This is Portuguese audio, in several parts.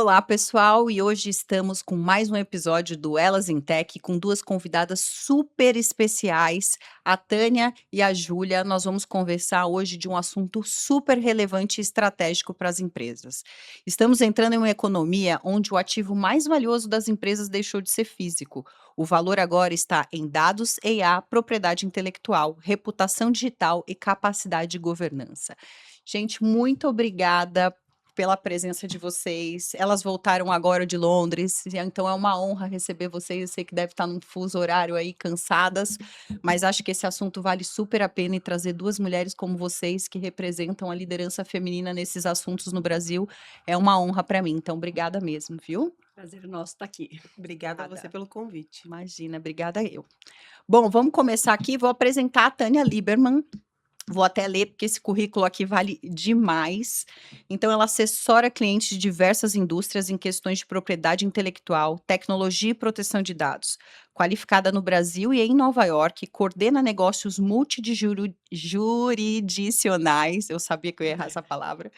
Olá, pessoal, e hoje estamos com mais um episódio do Elas em Tech com duas convidadas super especiais, a Tânia e a Júlia. Nós vamos conversar hoje de um assunto super relevante e estratégico para as empresas. Estamos entrando em uma economia onde o ativo mais valioso das empresas deixou de ser físico. O valor agora está em dados, IA, propriedade intelectual, reputação digital e capacidade de governança. Gente, muito obrigada pela presença de vocês. Elas voltaram agora de Londres, então é uma honra receber vocês. Eu sei que deve estar num fuso horário aí cansadas, mas acho que esse assunto vale super a pena e trazer duas mulheres como vocês que representam a liderança feminina nesses assuntos no Brasil é uma honra para mim. Então, obrigada mesmo, viu? Prazer nosso estar aqui. Obrigada a você Obrigada. pelo convite. Imagina, obrigada eu. Bom, vamos começar aqui. Vou apresentar a Tânia Lieberman. Vou até ler, porque esse currículo aqui vale demais. Então, ela assessora clientes de diversas indústrias em questões de propriedade intelectual, tecnologia e proteção de dados. Qualificada no Brasil e em Nova York, coordena negócios multijurisdicionais, eu sabia que eu ia errar essa palavra,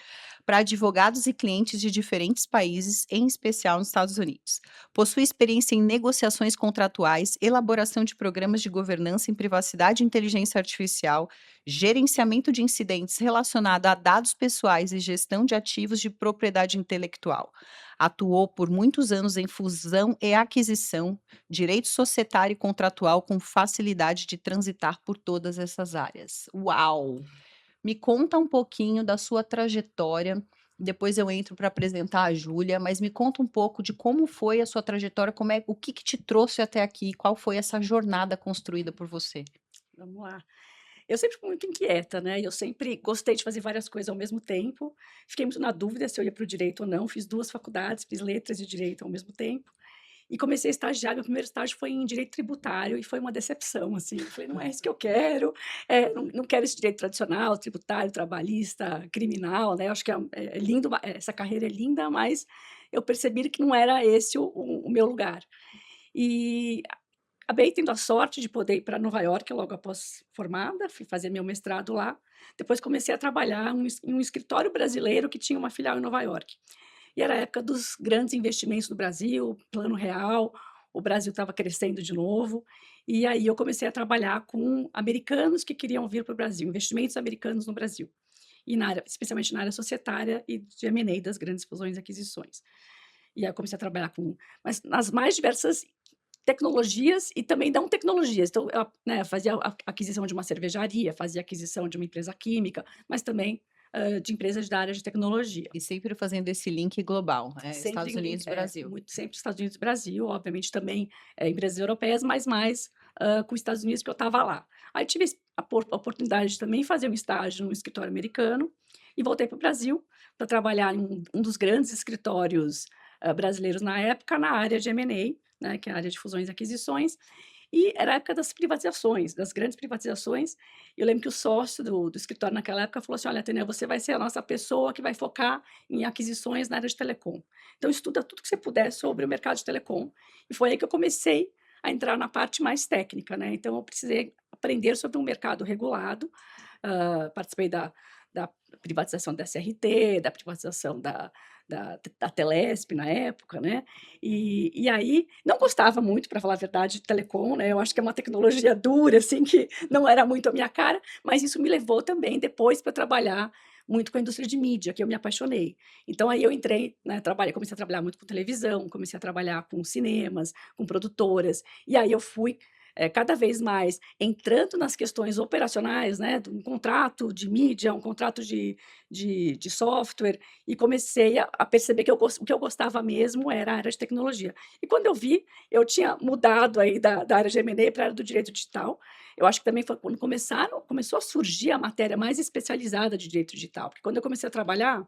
para advogados e clientes de diferentes países, em especial nos Estados Unidos. Possui experiência em negociações contratuais, elaboração de programas de governança em privacidade e inteligência artificial, gerenciamento de incidentes relacionado a dados pessoais e gestão de ativos de propriedade intelectual. Atuou por muitos anos em fusão e aquisição, direito societário e contratual com facilidade de transitar por todas essas áreas. Uau! Me conta um pouquinho da sua trajetória, depois eu entro para apresentar a Júlia, mas me conta um pouco de como foi a sua trajetória, o que que te trouxe até aqui, qual foi essa jornada construída por você? Vamos lá. Eu sempre fui muito inquieta, né, e eu sempre gostei de fazer várias coisas ao mesmo tempo. Fiquei muito na dúvida se eu ia para o direito ou não, fiz 2 faculdades, fiz letras e direito ao mesmo tempo, e comecei a estagiar. Meu primeiro estágio foi em direito tributário e foi uma decepção, assim, eu falei: "Não é isso que eu quero, não quero esse direito tradicional, tributário, trabalhista, criminal", né, eu acho que é lindo, essa carreira é linda, mas eu percebi que não era esse o meu lugar. E acabei tendo a sorte de poder ir para Nova York logo após formada, fui fazer meu mestrado lá. Depois comecei a trabalhar em um escritório brasileiro que tinha uma filial em Nova York. E era a época dos grandes investimentos no Brasil, Plano Real, o Brasil estava crescendo de novo, e aí eu comecei a trabalhar com americanos que queriam vir para o Brasil, investimentos americanos no Brasil. E na área, especialmente na área societária e de M&A, das grandes fusões e aquisições. E aí eu comecei a trabalhar mas nas mais diversas tecnologias e também não tecnologias. Então, eu, né, fazia a aquisição de uma cervejaria, fazia aquisição de uma empresa química, mas também, de empresas da área de tecnologia. E sempre fazendo esse link global, Sempre Estados em lin Unidos, Brasil. muito sempre Estados Unidos e Brasil, obviamente também, empresas europeias, mas mais, com os Estados Unidos, que eu estava lá. Aí tive a oportunidade de também fazer um estágio no escritório americano e voltei para o Brasil para trabalhar em um dos grandes escritórios, brasileiros na época, na área de M&A, né, que é a área de fusões e aquisições, e era a época das privatizações, das grandes privatizações. Eu lembro que o sócio do escritório naquela época falou assim: "Olha, Tânia, você vai ser a nossa pessoa que vai focar em aquisições na área de telecom. Então estuda tudo que você puder sobre o mercado de telecom". E foi aí que eu comecei a entrar na parte mais técnica, né, então eu precisei aprender sobre um mercado regulado, participei da privatização da SRT, da privatização da Telesp na época, né, e aí não gostava muito, para falar a verdade, de telecom, né, eu acho que é uma tecnologia dura, assim, que não era muito a minha cara, mas isso me levou também depois para trabalhar muito com a indústria de mídia, que eu me apaixonei. Então aí eu entrei, né, comecei a trabalhar muito com televisão, comecei a trabalhar com cinemas, com produtoras, e aí eu fui, cada vez mais entrando nas questões operacionais, né, de um contrato de mídia, um contrato de software, e comecei a perceber que o que eu gostava mesmo era a área de tecnologia. E quando eu vi, eu tinha mudado aí da área de M&A para a área do direito digital. Eu acho que também foi quando começou a surgir a matéria mais especializada de direito digital, porque quando eu comecei a trabalhar,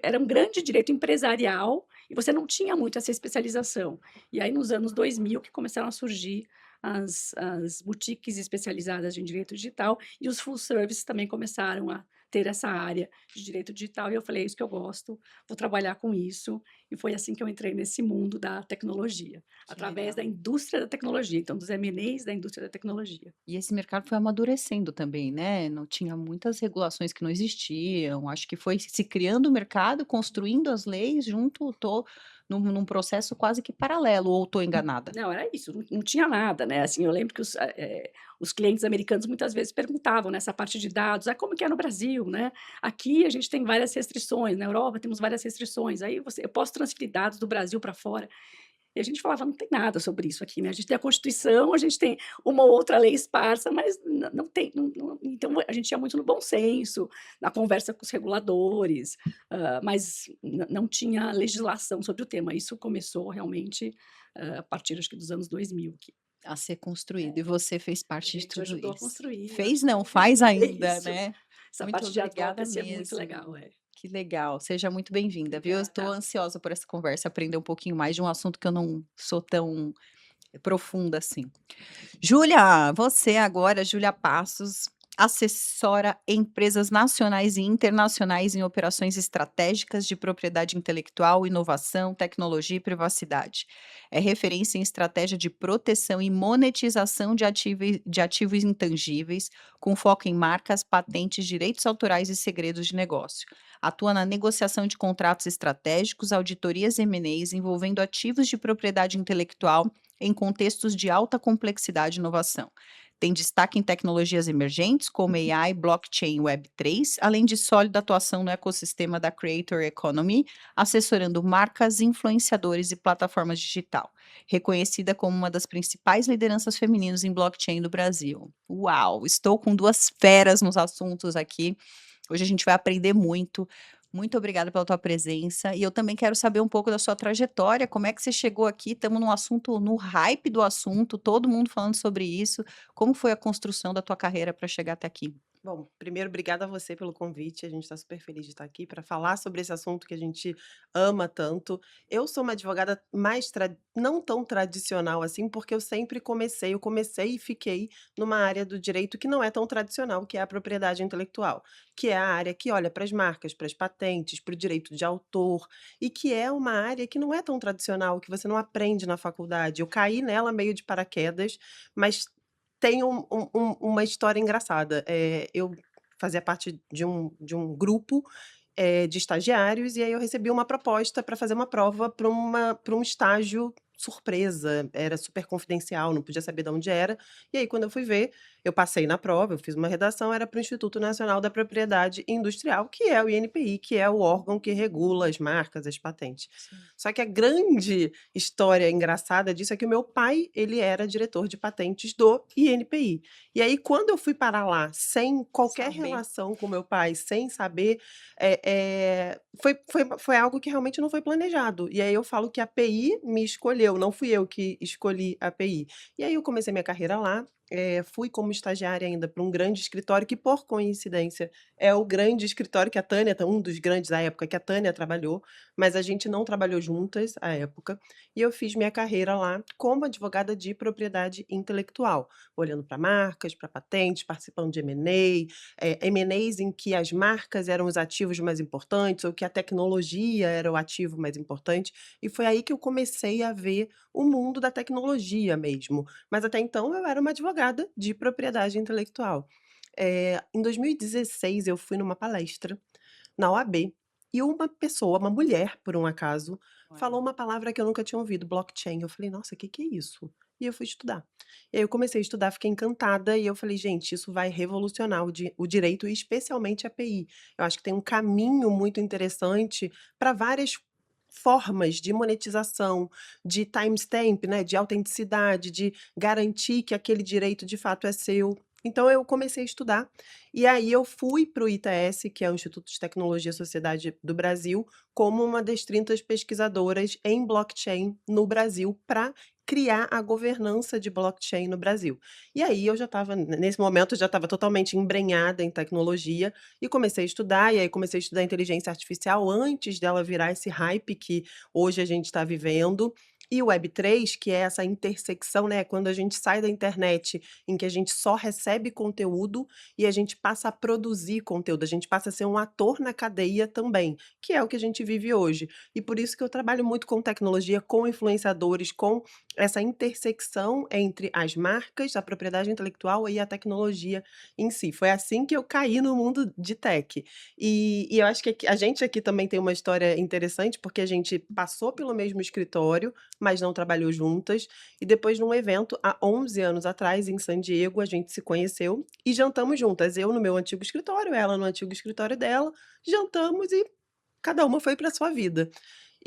era um grande direito empresarial e você não tinha muito essa especialização. E aí nos anos 2000 que começaram a surgir as boutiques especializadas em direito digital e os full service também começaram a ter essa área de direito digital, e eu falei: "É isso que eu gosto, vou trabalhar com isso", E foi assim que eu entrei nesse mundo da tecnologia, Que através da legal. indústria da tecnologia, então dos M&As da indústria da tecnologia. E esse mercado foi amadurecendo também, né, não tinha muitas regulações que não existiam, acho que foi se criando o mercado, construindo as leis junto, tô num processo quase que paralelo, ou estou enganada? Não, era isso, não tinha nada, né, assim, eu lembro que os clientes americanos muitas vezes perguntavam nessa parte de dados: "Ah, como que é no Brasil, né? Aqui a gente tem várias restrições, na Europa temos várias restrições, aí eu posso transferir dados do Brasil para fora?" E a gente falava: "Não tem nada sobre isso aqui, né, a gente tem a Constituição, a gente tem uma ou outra lei esparsa, mas não tem, então a gente ia muito no bom senso, na conversa com os reguladores, mas não tinha legislação sobre o tema. Isso começou realmente, a partir acho que dos anos 2000 aqui. A ser construído, e É, você fez a parte de gente tudo ajudou a isso. construir, eu Fez ajudei não, a faz desenvolver ainda, isso. né. Essa Muito parte de obrigada advocacy é muito mesmo. legal, é. Que legal, seja muito bem-vinda, viu. Eu estou Obrigada. ansiosa por essa conversa, aprender um pouquinho mais de um assunto que eu não sou tão profunda assim. Júlia, você agora, Júlia Passos, assessora empresas nacionais e internacionais em operações estratégicas de propriedade intelectual, inovação, tecnologia e privacidade. É referência em estratégia de proteção e monetização de ativos intangíveis, com foco em marcas, patentes, direitos autorais e segredos de negócio. Atua na negociação de contratos estratégicos, auditorias M&As envolvendo ativos de propriedade intelectual em contextos de alta complexidade e inovação. Tem destaque em tecnologias emergentes, como AI, blockchain e Web3, além de sólida atuação no ecossistema da Creator Economy, assessorando marcas, influenciadores e plataformas digital. Reconhecida como uma das principais lideranças femininas em blockchain do Brasil. Uau! Estou com duas feras nos assuntos aqui. Hoje a gente vai aprender muito. Muito obrigada pela tua presença. E eu também quero saber um pouco da sua trajetória. Como é que você chegou aqui? Estamos num assunto, no hype do assunto, todo mundo falando sobre isso. Como foi a construção da tua carreira para chegar até aqui? Bom, primeiro, obrigada a você pelo convite. A gente está super feliz de estar aqui para falar sobre esse assunto que a gente ama tanto. Eu sou uma advogada não tão tradicional assim, porque eu comecei e fiquei numa área do direito que não é tão tradicional, que é a propriedade intelectual, que é a área que olha para as marcas, para as patentes, para o direito de autor, e que é uma área que não é tão tradicional, que você não aprende na faculdade. Eu caí nela meio de paraquedas, mas tem uma história engraçada. Eu fazia parte de um grupo, de estagiários, e aí eu recebi uma proposta para fazer uma prova para um estágio surpresa, era super confidencial, não podia saber de onde era. E aí quando eu fui ver, eu passei na prova, eu fiz uma redação, era para o Instituto Nacional da Propriedade Industrial, que é o INPI, que é o órgão que regula as marcas, as patentes. Sim. Só que a grande história engraçada disso é que o meu pai, ele era diretor de patentes do INPI. E aí, quando eu fui parar lá, sem qualquer Saber. relação com meu pai, sem saber, foi algo que realmente não foi planejado. E aí eu falo que a PI me escolheu, não fui eu que escolhi a PI. E aí eu comecei minha carreira lá, fui como estagiária ainda para um grande escritório que, por coincidência, é o grande escritório que a Tânia, um dos grandes da época que a Tânia trabalhou, mas a gente não trabalhou juntas à época, e eu fiz minha carreira lá como advogada de propriedade intelectual, olhando para marcas, para patentes, participando de M&A, M&As em que as marcas eram os ativos mais importantes ou que a tecnologia era o ativo mais importante, e foi aí que eu comecei a ver o mundo da tecnologia mesmo, mas até então eu era uma advogada de propriedade intelectual. Em 2016 eu fui numa palestra na OAB, e uma pessoa, uma mulher, por um acaso, falou Olha. uma palavra que eu nunca tinha ouvido, blockchain. Eu falei: "Nossa, o que que é isso?". E eu fui estudar. E aí eu comecei a estudar, fiquei encantada e eu falei: "Gente, isso vai revolucionar o direito e especialmente a API". Eu acho que tem um caminho muito interessante para várias formas de monetização, de timestamp, né, de autenticidade, de garantir que aquele direito de fato é seu. Então eu comecei a estudar e aí eu fui para o ITS, que é o Instituto de Tecnologia e Sociedade do Brasil, como uma das 30 pesquisadoras em blockchain no Brasil, para criar a governança de blockchain no Brasil. E aí eu já estava, nesse momento, eu já estava totalmente embrenhada em tecnologia e comecei a estudar, e aí comecei a estudar inteligência artificial antes dela virar esse hype que hoje a gente está vivendo. E o Web3, que é essa intersecção, né, quando a gente sai da internet, em que a gente só recebe conteúdo e a gente passa a produzir conteúdo, a gente passa a ser um ator na cadeia também, que é o que a gente vive hoje. E por isso que eu trabalho muito com tecnologia, com influenciadores, com essa intersecção entre as marcas, a propriedade intelectual e a tecnologia em si. Foi assim que eu caí no mundo de tech. E eu acho que a gente aqui também tem uma história interessante, porque a gente passou pelo mesmo escritório, mas não trabalhou juntas. E depois, num evento, há 11 anos atrás, em San Diego, a gente se conheceu e jantamos juntas. Eu no meu antigo escritório, ela no antigo escritório dela. Jantamos e cada uma foi para sua vida.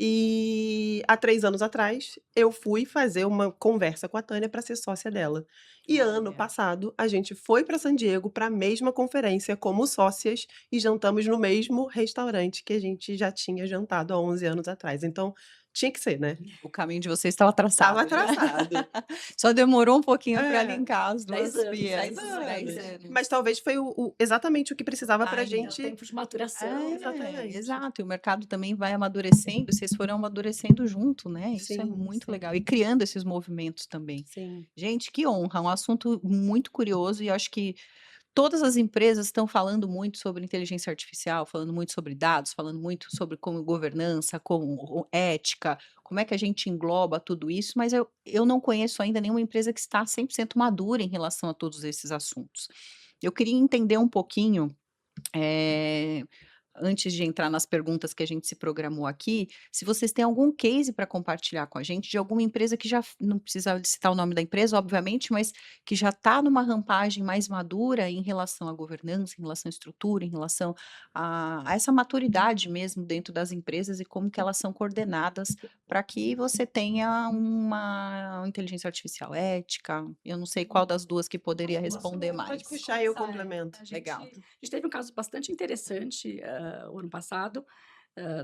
E há 3 anos atrás, eu fui fazer uma conversa com a Tânia para ser sócia dela. E ano Olha. passado, a gente foi para San Diego para a mesma conferência como sócias e jantamos no mesmo restaurante que a gente já tinha jantado há 11 anos atrás. Então, tinha que ser, né? O caminho de vocês estava Estava traçado, já. traçado. Só demorou um pouquinho para É. linkar as 10 duas anos, vias. 10 anos. 10 Mas anos. talvez foi exatamente o que precisava pra Ainda. É o gente. tempo de maturação. É, Exatamente. exato. E o mercado também vai amadurecendo, vocês foram amadurecendo junto, né? Isso é Sim, muito sim, legal. E criando esses movimentos também. sim. Gente, que honra, um assunto muito curioso e eu acho que todas as empresas estão falando muito sobre inteligência artificial, falando muito sobre dados, falando muito sobre como governança, como ética, como é que a gente engloba tudo isso, mas eu não conheço ainda nenhuma empresa que está 100% madura em relação a todos esses assuntos. Eu queria entender um pouquinho eh, antes de entrar nas perguntas que a gente se programou aqui, se vocês têm algum case para compartilhar com a gente de alguma empresa que já não precisa citar o nome da empresa, obviamente, mas que já está numa rampagem mais madura em relação à governança, em relação à estrutura, em relação a essa maturidade mesmo dentro das empresas e como que elas são coordenadas para que você tenha uma inteligência artificial ética. Eu não sei qual das duas que poderia Posso responder Pode mais. puxar e eu começar, complemento. Legal. A gente teve um caso bastante interessante, o ano passado.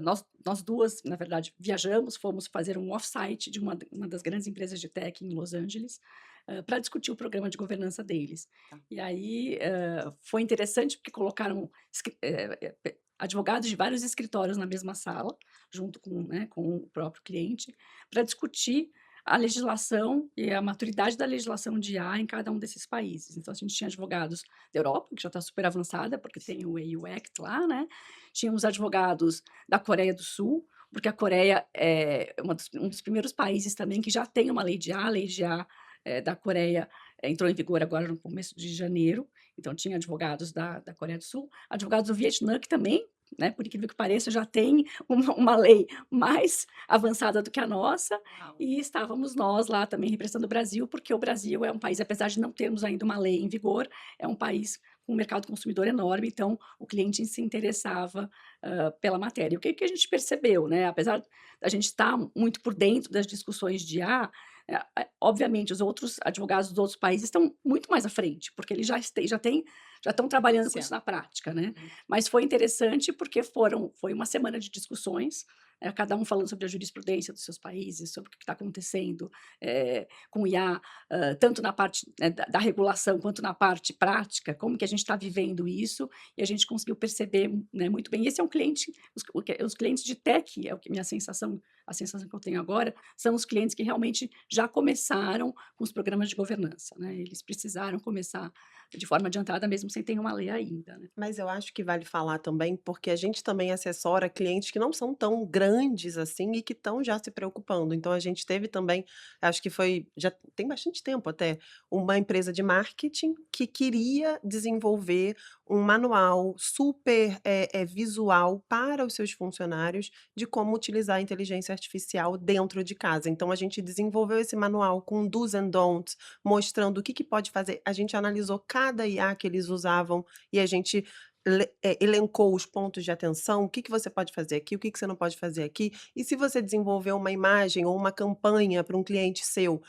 Nós 2, na verdade, viajamos, fomos fazer um off-site de uma das grandes empresas de tech em Los Angeles, para discutir o programa de governança deles. Tá. E aí, foi interessante porque colocaram advogados de vários escritórios na mesma sala, junto com, né, com o próprio cliente, para discutir a legislação e a maturidade da legislação de IA em cada um desses países. Então, a gente tinha advogados da Europa, que já está super avançada, porque tem o EU Act lá, né? Tínhamos advogados da Coreia do Sul, porque a Coreia é um dos primeiros países também que já tem uma lei de IA. A lei de IA da Coreia entrou em vigor agora no começo de janeiro. Então, tinha advogados da Coreia do Sul, advogados do Vietnã, que também, né, por incrível que pareça, já tem uma lei mais avançada do que a nossa. E estávamos nós lá também representando o Brasil, porque o Brasil é um país, apesar de não termos ainda uma lei em vigor, é um país com um mercado consumidor enorme, então o cliente se interessava pela matéria. E o que a gente percebeu, né? Apesar da gente estar muito por dentro das discussões de IA, obviamente os outros advogados dos outros países estão muito mais à frente, porque eles já estão trabalhando com isso na prática, né? Mas foi interessante porque foi uma semana de discussões, cada um falando sobre a jurisprudência dos seus países, sobre o que está acontecendo com o IA, tanto na parte, né, da regulação quanto na parte prática, como que a gente está vivendo isso, e a gente conseguiu perceber, né, muito bem. Esse é um cliente, os clientes de tech, é o que a sensação que eu tenho agora, são os clientes que realmente já começaram com os programas de governança, né? Eles precisaram começar de forma adiantada, mesmo sem ter uma lei ainda, né? Mas eu acho que vale falar também, porque a gente também assessora clientes que não são tão grandes assim e que estão já se preocupando. Então a gente teve também, acho que foi, já tem bastante tempo até, uma empresa de marketing que queria desenvolver um manual super visual para os seus funcionários de como utilizar a inteligência artificial dentro de casa. Então a gente desenvolveu esse manual com do's and don'ts, mostrando o que pode fazer. A gente analisou cada IA que eles usavam e a gente elencou os pontos de atenção, o que você pode fazer aqui, o que você não pode fazer aqui. E se você desenvolver uma imagem ou uma campanha para um cliente seu,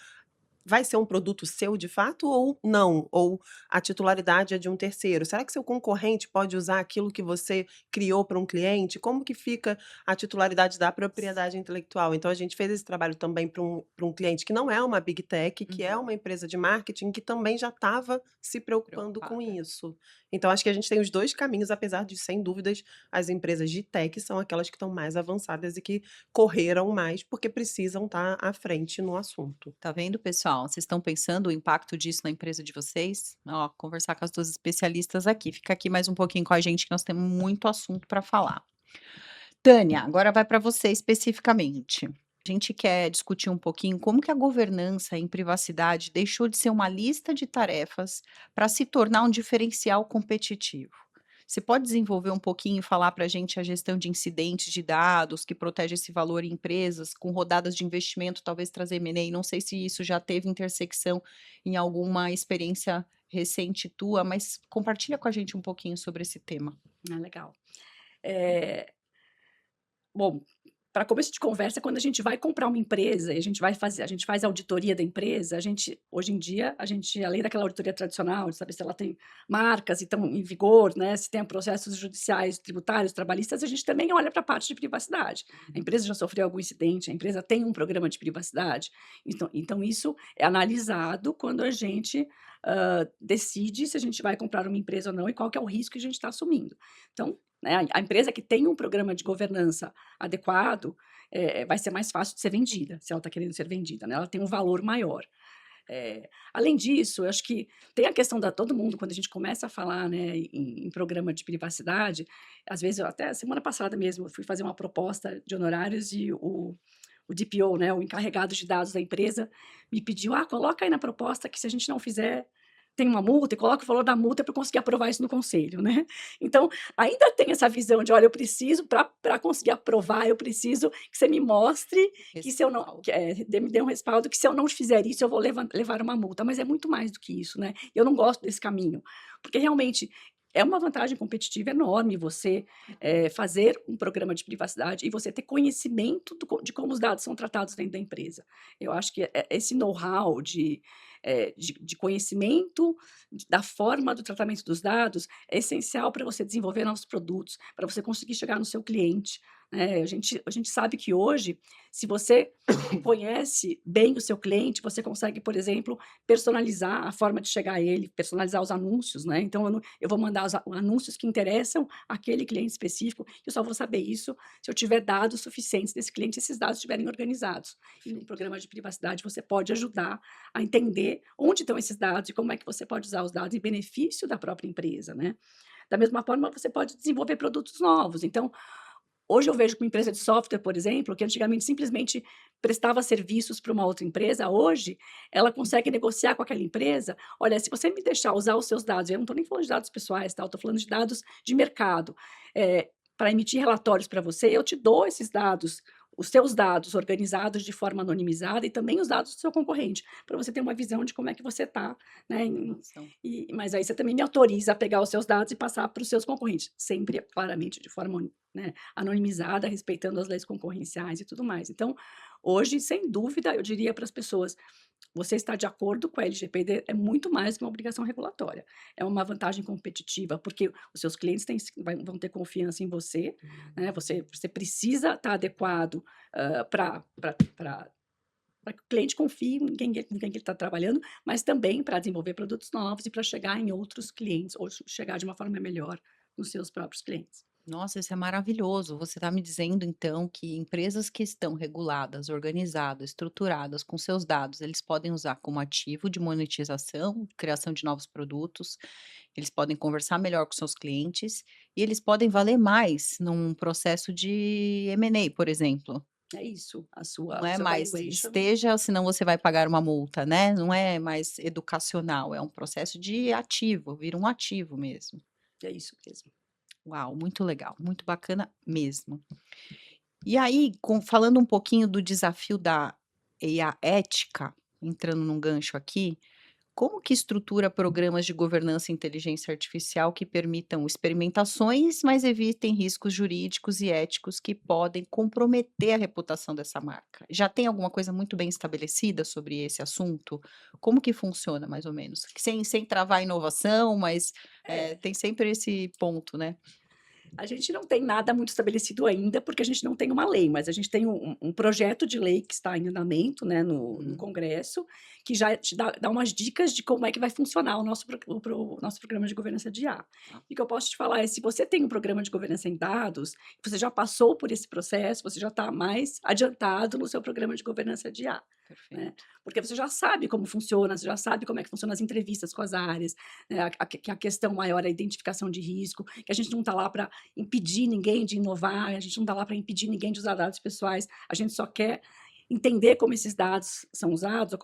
vai ser um produto seu de fato ou não? Ou a titularidade é de um terceiro? Será que seu concorrente pode usar aquilo que você criou para um cliente? Como que fica a titularidade da propriedade intelectual? Então a gente fez esse trabalho também para um cliente que não é uma big tech, que é uma empresa de marketing que também já estava se preocupando com Preocupada. isso. Então acho que a gente tem os 2 caminhos, apesar de, sem dúvidas, as empresas de tech são aquelas que estão mais avançadas e que correram mais, porque precisam estar à frente no assunto. Tá vendo, pessoal? Vocês estão pensando o impacto disso na empresa de vocês? Ó, conversar com as 2 especialistas aqui. Fica aqui mais um pouquinho com a gente que nós temos muito assunto para falar. Tânia, agora vai para você especificamente. A gente quer discutir um pouquinho como que a governança em privacidade deixou de ser uma lista de tarefas para se tornar um diferencial competitivo. Você pode desenvolver um pouquinho e falar para a gente a gestão de incidentes de dados que protege esse valor em empresas com rodadas de investimento, talvez trazer M&A? Não sei se isso já teve intersecção em alguma experiência recente tua, mas compartilha com a gente um pouquinho sobre esse tema. Ah, legal. Eh, Bom, para começo de conversa, quando a gente vai comprar uma empresa e a gente faz a auditoria da empresa, hoje em dia, além daquela auditoria tradicional, de saber se ela tem marcas e estão em vigor, né, se tem processos judiciais, tributários, trabalhistas, a gente também olha para a parte de privacidade. A empresa já sofreu algum incidente, a empresa tem um programa de privacidade. Então isso é analisado quando a gente decide se a gente vai comprar uma empresa ou não e qual que é o risco que a gente está assumindo. Então, né, a empresa que tem um programa de governança adequado, vai ser mais fácil de ser vendida, se ela está querendo ser vendida, né, ela tem um valor maior. Além disso, eu acho que tem a questão da todo mundo, quando a gente começa a falar, né, em programa de privacidade, às vezes eu até semana passada mesmo, eu fui fazer uma proposta de honorários e o DPO, né, o encarregado de dados da empresa, me pediu: "Ah, coloca aí na proposta que se a gente não fizer, tem uma multa, e coloca o valor da multa para eu conseguir aprovar isso no conselho", né. Então, ainda tem essa visão de: "Olha, eu preciso para conseguir aprovar, eu preciso que você me mostre que se eu não Respaldo. me dê um respaldo, que se eu não fizer isso, eu vou levar uma multa", mas é muito mais do que isso, né. Eu não gosto desse caminho, porque realmente é uma vantagem competitiva enorme você, fazer um programa de privacidade e você ter conhecimento de como os dados são tratados dentro da empresa. Eu acho que esse know-how de conhecimento da forma do tratamento dos dados é essencial para você desenvolver novos produtos, para você conseguir chegar no seu cliente, né. A gente sabe que hoje, se você conhece bem o seu cliente, você consegue, por exemplo, personalizar a forma de chegar a ele, personalizar os anúncios, né. Então eu vou mandar os anúncios que interessam aquele cliente específico, eu só vou saber isso se eu tiver dados suficientes desse cliente, e esses dados estiverem organizados. E no Perfeito. programa de privacidade você pode ajudar a entender onde estão esses dados e como é que você pode usar os dados em benefício da própria empresa, né. Da mesma forma, você pode desenvolver produtos novos. Então, hoje eu vejo que uma empresa de software, por exemplo, que antigamente simplesmente prestava serviços para uma outra empresa, hoje ela consegue negociar com aquela empresa: "Olha, se você me deixar usar os seus dados", eu não estou nem falando de dados pessoais, tá, eu estou falando de dados de mercado, para emitir relatórios para você, eu te dou esses dados, os seus dados organizados de forma anonimizada e também os dados do seu concorrente, para você ter uma visão de como é que você está, né, Informação. mas aí você também me autoriza a pegar os seus dados e passar para os seus concorrentes, sempre claramente de forma, né, anonimizada, respeitando as leis concorrenciais e tudo mais. Então, hoje, sem dúvida, eu diria para as pessoas: você está de acordo com a LGPD é muito mais que uma obrigação regulatória. É uma vantagem competitiva, porque os seus clientes vão ter confiança em você, né? Você precisa estar adequado para que o cliente confie em quem ele está trabalhando, mas também para desenvolver produtos novos e para chegar em outros clientes, ou chegar de uma forma melhor nos seus próprios clientes. Nossa, isso é maravilhoso. Você está me dizendo, então, que empresas que estão reguladas, organizadas, estruturadas, com seus dados, eles podem usar como ativo de monetização, criação de novos produtos, eles podem conversar melhor com seus clientes e eles podem valer mais num processo de M&A, por exemplo. É isso, Não o é seu mais valuation esteja, senão você vai pagar uma multa, né? Não é mais educacional, é um processo de ativo, vira um ativo mesmo. é isso mesmo. Uau, muito legal, muito bacana mesmo. E aí, falando um pouquinho do desafio da EA ética, entrando num gancho aqui, como que estrutura programas de governança e inteligência artificial que permitam experimentações, mas evitem riscos jurídicos e éticos que podem comprometer a reputação dessa marca? Já tem alguma coisa muito bem estabelecida sobre esse assunto? Como que funciona, mais ou menos? Sem travar a inovação, mas É. tem sempre esse ponto, né? A gente não tem nada muito estabelecido ainda, porque a gente não tem uma lei, mas a gente tem um projeto de lei que está em andamento, né, no Hum. Congresso, que já te dá umas dicas de como é que vai funcionar o nosso programa de governança de IA. Tá, E o que eu posso te falar é, se você tem um programa de governança em dados, você já passou por esse processo, você já está mais adiantado no seu programa de governança de IA, né? perfeito. Porque você já sabe como funciona, você já sabe como é que funcionam as entrevistas com as áreas, né, que a questão maior é a identificação de risco, que a gente não está lá para impedir ninguém de inovar, a gente não está lá para impedir ninguém de usar dados pessoais, a gente só quer entender como esses dados são usados,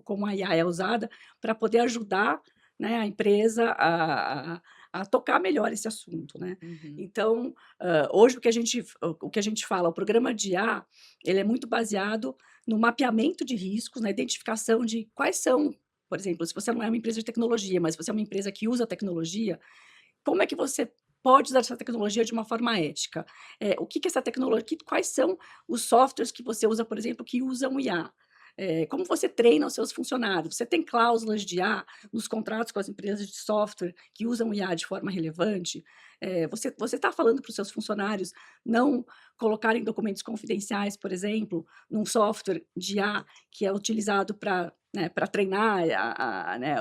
como a IA é usada, para poder ajudar, né, a empresa a tocar melhor esse assunto, né? Uhum. Então, hoje o que a gente fala, o programa de IA, ele é muito baseado no mapeamento de riscos, na identificação de quais são, por exemplo, se você não é uma empresa de tecnologia, mas você é uma empresa que usa tecnologia, como é que você pode usar essa tecnologia de uma forma ética? O que que essa tecnologia, quais são os softwares que você usa, por exemplo, que usam IA? Como você treina os seus funcionários? Você tem cláusulas de IA nos contratos com as empresas de software que usam IA de forma relevante? Você está falando para os seus funcionários não colocarem documentos confidenciais, por exemplo, num software de IA que é utilizado para, né, para treinar né,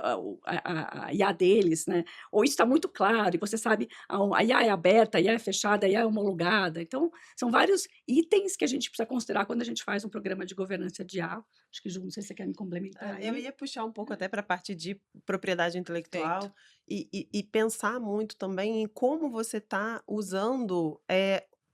a IA deles, né? Ou isso está muito claro e você sabe, a IA é aberta, a IA é fechada, a IA é homologada. Então, são vários itens que a gente precisa considerar quando a gente faz um programa de governança de IA. Acho que, Ju, não sei se você quer me complementar Eu aí. ia puxar um pouco até para a parte de propriedade Perfeito. intelectual e pensar muito também em como você está usando,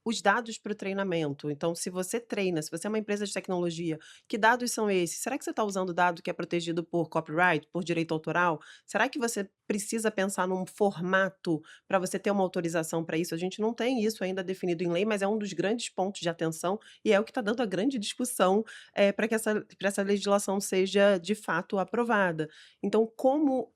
os dados para o treinamento. Então, se você treina, se você é uma empresa de tecnologia, que dados são esses? Será que você está usando dado que é protegido por copyright, por direito autoral? Será que você precisa pensar num formato para você ter uma autorização para isso? A gente não tem isso ainda definido em lei, mas é um dos grandes pontos de atenção e é o que está dando a grande discussão para que essa legislação seja de fato aprovada. Então, como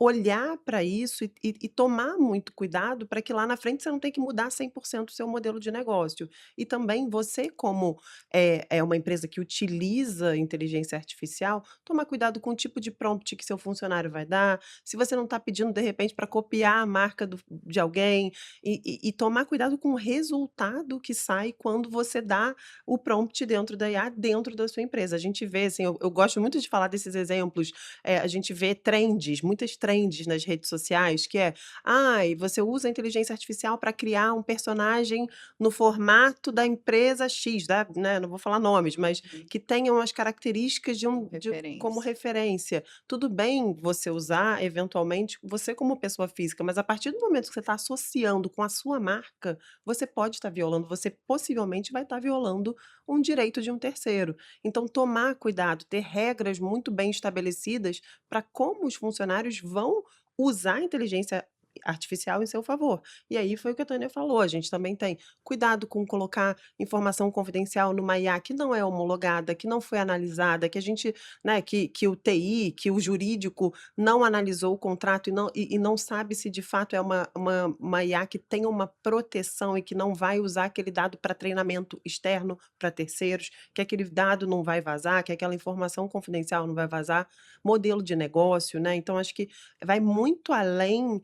olhar para isso e tomar muito cuidado para que lá na frente você não tenha que mudar 100% o seu modelo de negócio. E também você como, é uma empresa que utiliza inteligência artificial, tomar cuidado com o tipo de prompt que seu funcionário vai dar, se você não está pedindo de repente para copiar a marca de alguém, e tomar cuidado com o resultado que sai quando você dá o prompt dentro da IA, dentro da sua empresa. A gente vê, assim, eu gosto muito de falar desses exemplos, a gente vê trends, muitas trends nas redes sociais, que é: "Ai, você usa a inteligência artificial para criar um personagem no formato da empresa X", né, não vou falar nomes, mas Uhum. que tenham as características como Referência. referência. Tudo bem você usar, eventualmente, você como pessoa física, mas a partir do momento que você está associando com a sua marca, você pode estar violando, você possivelmente vai estar violando um direito de um terceiro. Então, tomar cuidado, ter regras muito bem estabelecidas para como os funcionários vão usar a inteligência artificial em seu favor. E aí foi o que a Tânia falou, a gente também tem cuidado com colocar informação confidencial numa IA que não é homologada, que não foi analisada, que a gente, né, que o TI, que o jurídico não analisou o contrato e não sabe se de fato é uma IA que tem uma proteção e que não vai usar aquele dado para treinamento externo para terceiros, que aquele dado não vai vazar, que aquela informação confidencial não vai vazar, modelo de negócio, né, então acho que vai muito além,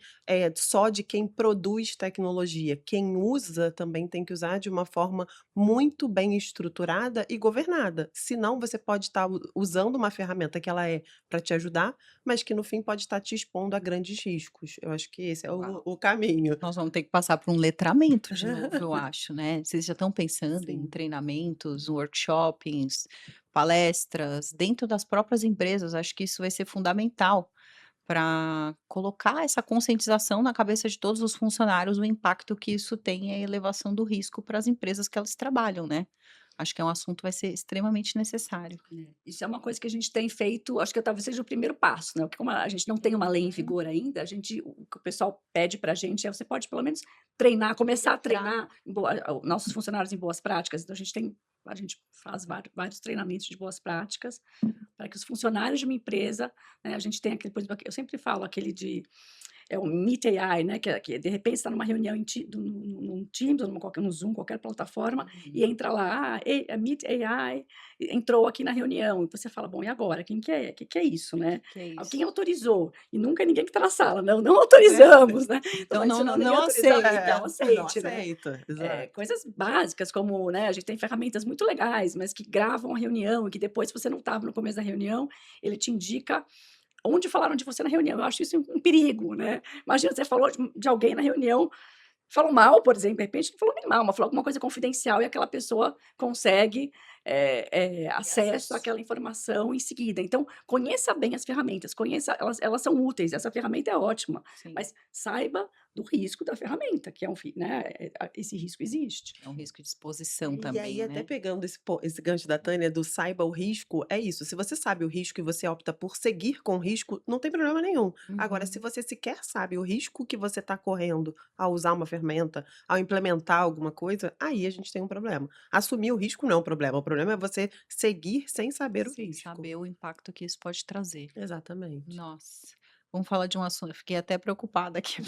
só de quem produz tecnologia, quem usa também tem que usar de uma forma muito bem estruturada e governada, senão você pode estar usando uma ferramenta que ela é para te ajudar, mas que no fim pode estar te expondo a grandes riscos. Eu acho que esse é o Uau! o caminho. Nós vamos ter que passar por um letramento de novo, eu acho, né. Vocês já estão pensando em Sim. treinamentos, workshops, palestras, dentro das próprias empresas, acho que isso vai ser fundamental para colocar essa conscientização na cabeça de todos os funcionários, o impacto que isso tem e a elevação do risco para as empresas que elas trabalham, né. Acho que é um assunto que vai ser extremamente necessário. Isso é uma coisa que a gente tem feito, acho que talvez seja o primeiro passo, né, porque como a gente não tem uma lei em Uhum. vigor ainda, o que o pessoal pede para a gente é: "Você pode pelo menos treinar, começar a Ilustrar. treinar nossos funcionários em boas práticas", então a gente faz vários treinamentos de boas práticas, para que os funcionários de uma empresa, né, a gente tem aquele, por exemplo, eu sempre falo aquele é o Meet AI, né, que de repente está numa reunião num Teams ou no Zoom, qualquer plataforma, e Uhum. entra lá, Meet AI entrou aqui na reunião, e você fala: "Bom, e agora? Quem que é? Que é isso, né? Que é Quem isso? autorizou?" E nunca é ninguém que está na sala: "Não, não É, autorizamos", né. Tô Então falando não isso: não "Não, ninguém não autorizou", aceita. então não aceite, né. aceita, exato. Coisas básicas como, né, a gente tem ferramentas muito legais, mas que gravam a reunião e que depois, se você não estava no começo da reunião, ele te indica onde falaram de você na reunião. Eu acho isso um perigo, né. Imagina, você falou de alguém na reunião, falou mal, por exemplo, de repente não falou nem mal, mas falou alguma coisa confidencial e aquela pessoa consegue, Ter acesso acesso. àquela informação em seguida. Então, conheça bem as ferramentas, conheça elas são úteis, essa ferramenta é ótima, Sim, mas saiba do risco da ferramenta, que é um né, esse risco existe. é um risco de exposição E aí, também, até né. pegando esse gancho da Tânia do saiba o risco, é isso, se você sabe o risco e você opta por seguir com o risco, não tem problema nenhum. Agora, se Uhum. você sequer sabe o risco que você está correndo ao usar uma ferramenta, ao implementar alguma coisa, aí a gente tem um problema. Assumir o risco não é um problema, o problema é você seguir sem saber o Sem risco. saber o impacto que isso pode trazer. Exatamente. Nossa, vamos falar de um assunto, eu fiquei até preocupada aqui.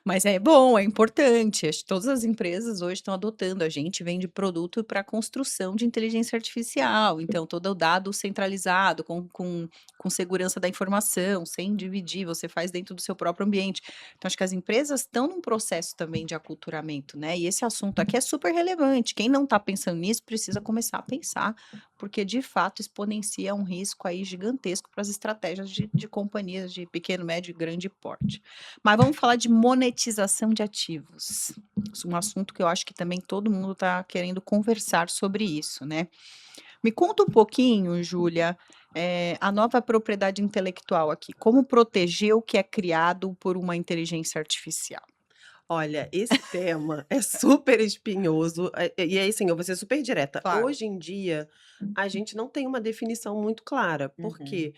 Mas é bom, é importante. Acho que todas as empresas hoje estão adotando. A gente vende produto para construção de inteligência artificial. Então, todo o dado centralizado, com segurança da informação, sem dividir, você faz dentro do seu próprio ambiente. Então, acho que as empresas estão num processo também de aculturamento, né? E esse assunto aqui é super relevante. Quem não está pensando nisso precisa começar a pensar, porque de fato exponencia um risco aí gigantesco para as estratégias de companhias de pequeno, médio e grande porte. Mas vamos falar de monetização de ativos. Um assunto que eu acho que também todo mundo está querendo conversar sobre isso, né. Me conta um pouquinho, Júlia, a nova propriedade intelectual aqui, como proteger o que é criado por uma inteligência artificial? Olha, esse tema é super espinhoso, e aí, assim, eu vou ser super direta. Claro. Hoje em dia, a gente não tem uma definição muito clara, Uhum. porque,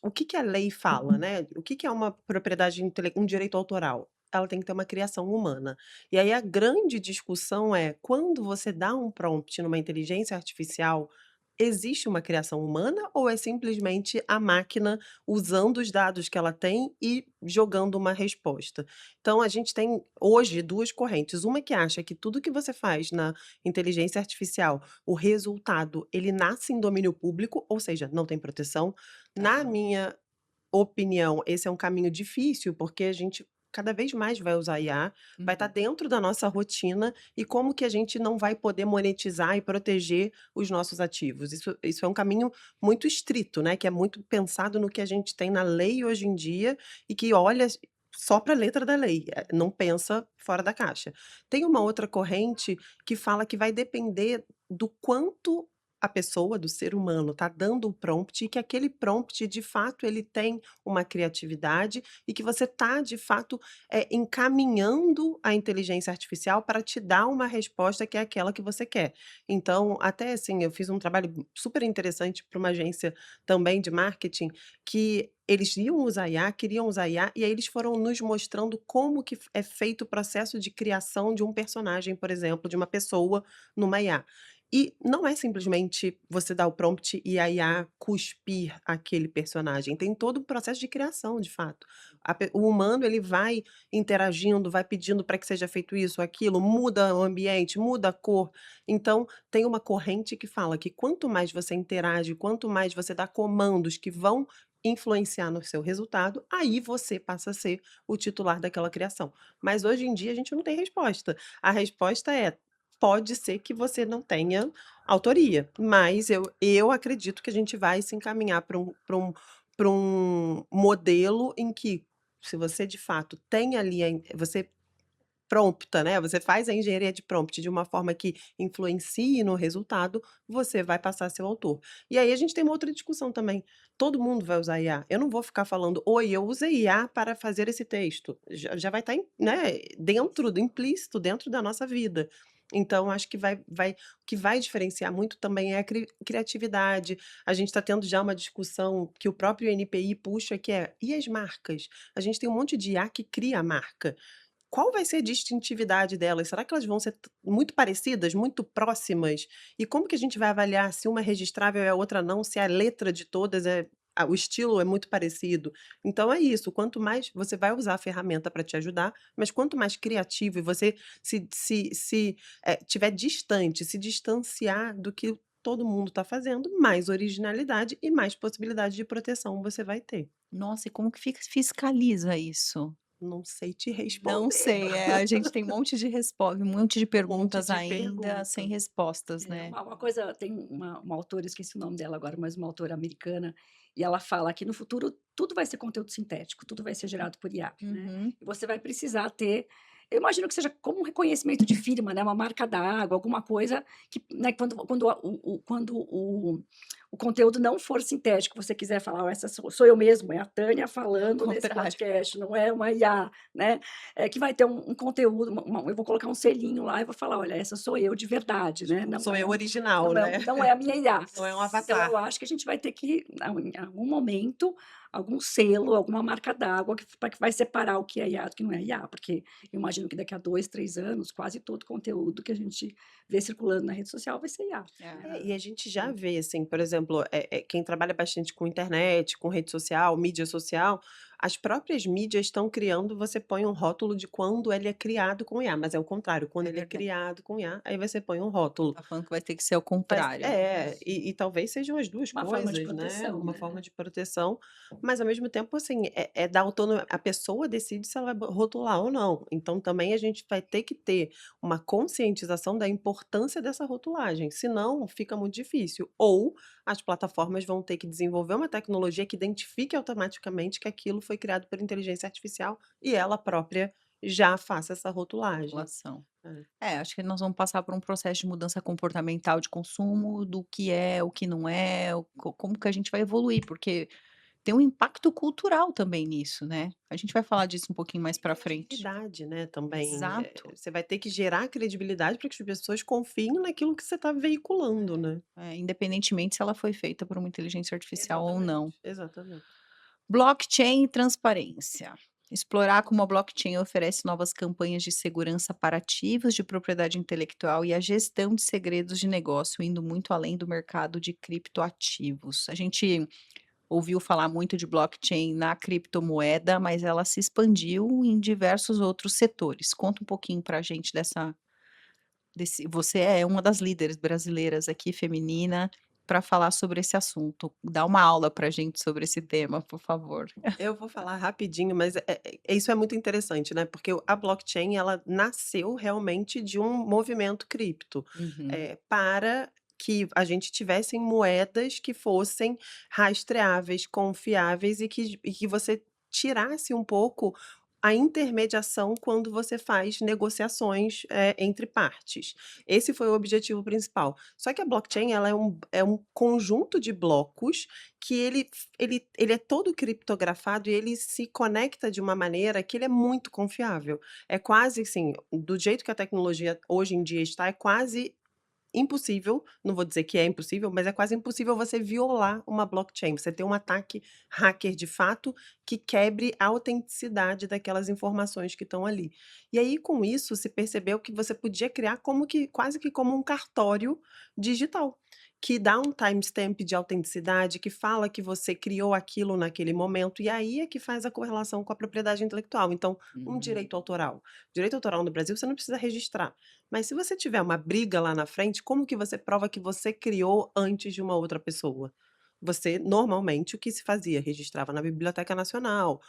o que que a lei fala, né, o que que é uma propriedade um direito autoral? Ela tem que ter uma criação humana. E aí a grande discussão é, quando você dá um prompt numa inteligência artificial, existe uma criação humana ou é simplesmente a máquina usando os dados que ela tem e jogando uma resposta? Então a gente tem hoje 2 correntes, uma que acha que tudo que você faz na inteligência artificial, o resultado ele nasce em domínio público, ou seja, não tem proteção. Na Tá. minha opinião, esse é um caminho difícil, porque a gente cada vez mais vai usar IA, vai estar Uhum. dentro da nossa rotina, e como que a gente não vai poder monetizar e proteger os nossos ativos? Isso é um caminho muito estrito, né, que é muito pensado no que a gente tem na lei hoje em dia, e que olha só para a letra da lei, não pensa fora da caixa. Tem uma outra corrente que fala que vai depender do quanto a pessoa, do ser humano, está dando o prompt, e que aquele prompt, de fato, ele tem uma criatividade, e que você está, de fato, encaminhando a inteligência artificial para te dar uma resposta que é aquela que você quer. Então, até assim, eu fiz um trabalho super interessante para uma agência também de marketing, que eles iam usar IA, queriam usar IA, e aí eles foram nos mostrando como que é feito o processo de criação de um personagem, por exemplo, de uma pessoa numa IA. E não é simplesmente você dar o prompt e a IA cuspir aquele personagem, tem todo um processo de criação, de fato. O humano, ele vai interagindo, vai pedindo para que seja feito isso, aquilo, muda o ambiente, muda a cor. Então, tem uma corrente que fala que quanto mais você interage, quanto mais você dá comandos que vão influenciar no seu resultado, aí você passa a ser o titular daquela criação. Mas hoje em dia a gente não tem resposta. A resposta é: pode ser que você não tenha autoria, mas eu acredito que a gente vai se encaminhar para um modelo em que, se você de fato tem ali você prompta, né, você faz a engenharia de prompt de uma forma que influencie no resultado, você vai passar a ser o autor. E aí a gente tem uma outra discussão também, todo mundo vai usar IA, eu não vou ficar falando: "Oi, eu usei IA para fazer esse texto", já vai estar né, dentro do implícito, dentro da nossa vida. Então acho que o que vai diferenciar muito também é a criatividade. A gente está tendo já uma discussão que o próprio NPI puxa, que é: "E as marcas?". A gente tem um monte de IA que cria a marca. Qual vai ser a distintividade delas? Será que elas vão ser muito parecidas, muito próximas? E como que a gente vai avaliar se uma é registrável e a outra não, se a letra de todas é o estilo é muito parecido. Então é isso, quanto mais você vai usar a ferramenta para te ajudar, mas quanto mais criativo e você tiver distante, se distanciar do que todo mundo está fazendo, mais originalidade e mais possibilidade de proteção você vai ter. Nossa, e como que fiscaliza isso? Não sei te Não responder. sei, a gente tem um monte de Um monte perguntas de ainda sem pergunta. respostas, É, né. uma coisa tem uma autora, esqueci o nome dela agora, mas uma autora americana, e ela fala que no futuro tudo vai ser conteúdo sintético, tudo vai ser gerado por IA, né. Uhum. E você vai precisar ter, eu imagino que seja como um reconhecimento de firma, né, uma marca d'água, alguma coisa que, né, quando o conteúdo não for sintético, você quiser falar: "Ó, essa sou eu mesmo, é a Tânia É o falando nesse contrário. podcast, não é uma IA", né. Que vai ter um conteúdo, eu vou colocar um selinho lá e vou falar: "Olha, essa sou eu de verdade, né, Tipo, sou eu original, né. não é a minha IA". Não é um Então eu avatar. acho que a gente vai ter que, em algum momento, algum selo, alguma marca d'água que vai separar o que é IA do que não é IA, porque eu imagino que daqui a 2, 3 anos, quase todo conteúdo que a gente vê circulando na rede social vai ser IA, né. É, e a gente já vê, assim, por exemplo, quem trabalha bastante com internet, com rede social, mídia social, as próprias mídias estão criando, você põe um rótulo de quando ele é criado com IA, mas é o contrário, quando É ele é verdade. criado com IA, aí você põe um rótulo. Tá falando que vai ter que ser o Mas contrário. e talvez sejam as 2 Uma forma de coisas, né, proteção, uma né. forma de proteção, mas ao mesmo tempo, assim, é dar autonomia, a pessoa decide se ela vai rotular ou não. Então também a gente vai ter que ter uma conscientização da importância dessa rotulagem, senão fica muito difícil. Ou as plataformas vão ter que desenvolver uma tecnologia que identifique automaticamente que aquilo foi criado por inteligência artificial e ela própria já faça essa rotulagem. População. É. É, acho que nós vamos passar por um processo de mudança comportamental de consumo, do que é, o que não é, como que a gente vai evoluir, porque tem um impacto cultural também nisso, né. A gente vai falar disso um pouquinho mais E pra frente. credibilidade, né, também, Exato. você vai ter que gerar credibilidade para que as pessoas confiem naquilo que você está veiculando, né. Independentemente se ela foi feita por uma inteligência artificial ou não. Exatamente, exatamente. Blockchain e transparência. Explorar como a blockchain oferece novas campanhas de segurança para ativos de propriedade intelectual e a gestão de segredos de negócio, indo muito além do mercado de criptoativos. A gente ouviu falar muito de blockchain na criptomoeda, mas ela se expandiu em diversos outros setores. Conta um pouquinho para a gente você é uma das líderes brasileiras aqui, feminina, para falar sobre esse assunto. Dá uma aula para a gente sobre esse tema, por favor. Eu vou falar rapidinho, mas isso é muito interessante, né, porque a blockchain ela nasceu realmente de um movimento cripto, Uhum. para que a gente tivessem moedas que fossem rastreáveis, confiáveis e que você tirasse um pouco a intermediação quando você faz negociações, entre partes. Esse foi o objetivo principal. Só que a blockchain ela é um conjunto de blocos que ele é todo criptografado e ele se conecta de uma maneira que ele é muito confiável. É quase assim, do jeito que a tecnologia hoje em dia está, é quase impossível, não vou dizer que é impossível, mas é quase impossível você violar uma blockchain, você ter um ataque hacker de fato que quebre a autenticidade daquelas informações que estão ali. E aí com isso se percebeu que você podia criar como que quase que como um cartório digital, que dá um timestamp de autenticidade, que fala que você criou aquilo naquele momento, e aí é que faz a correlação com a propriedade intelectual. Então, um Uhum. direito autoral. Direito autoral no Brasil você não precisa registrar. Mas se você tiver uma briga lá na frente, como que você prova que você criou antes de uma outra pessoa? Você, normalmente, o que se fazia? Registrava na Biblioteca Nacional,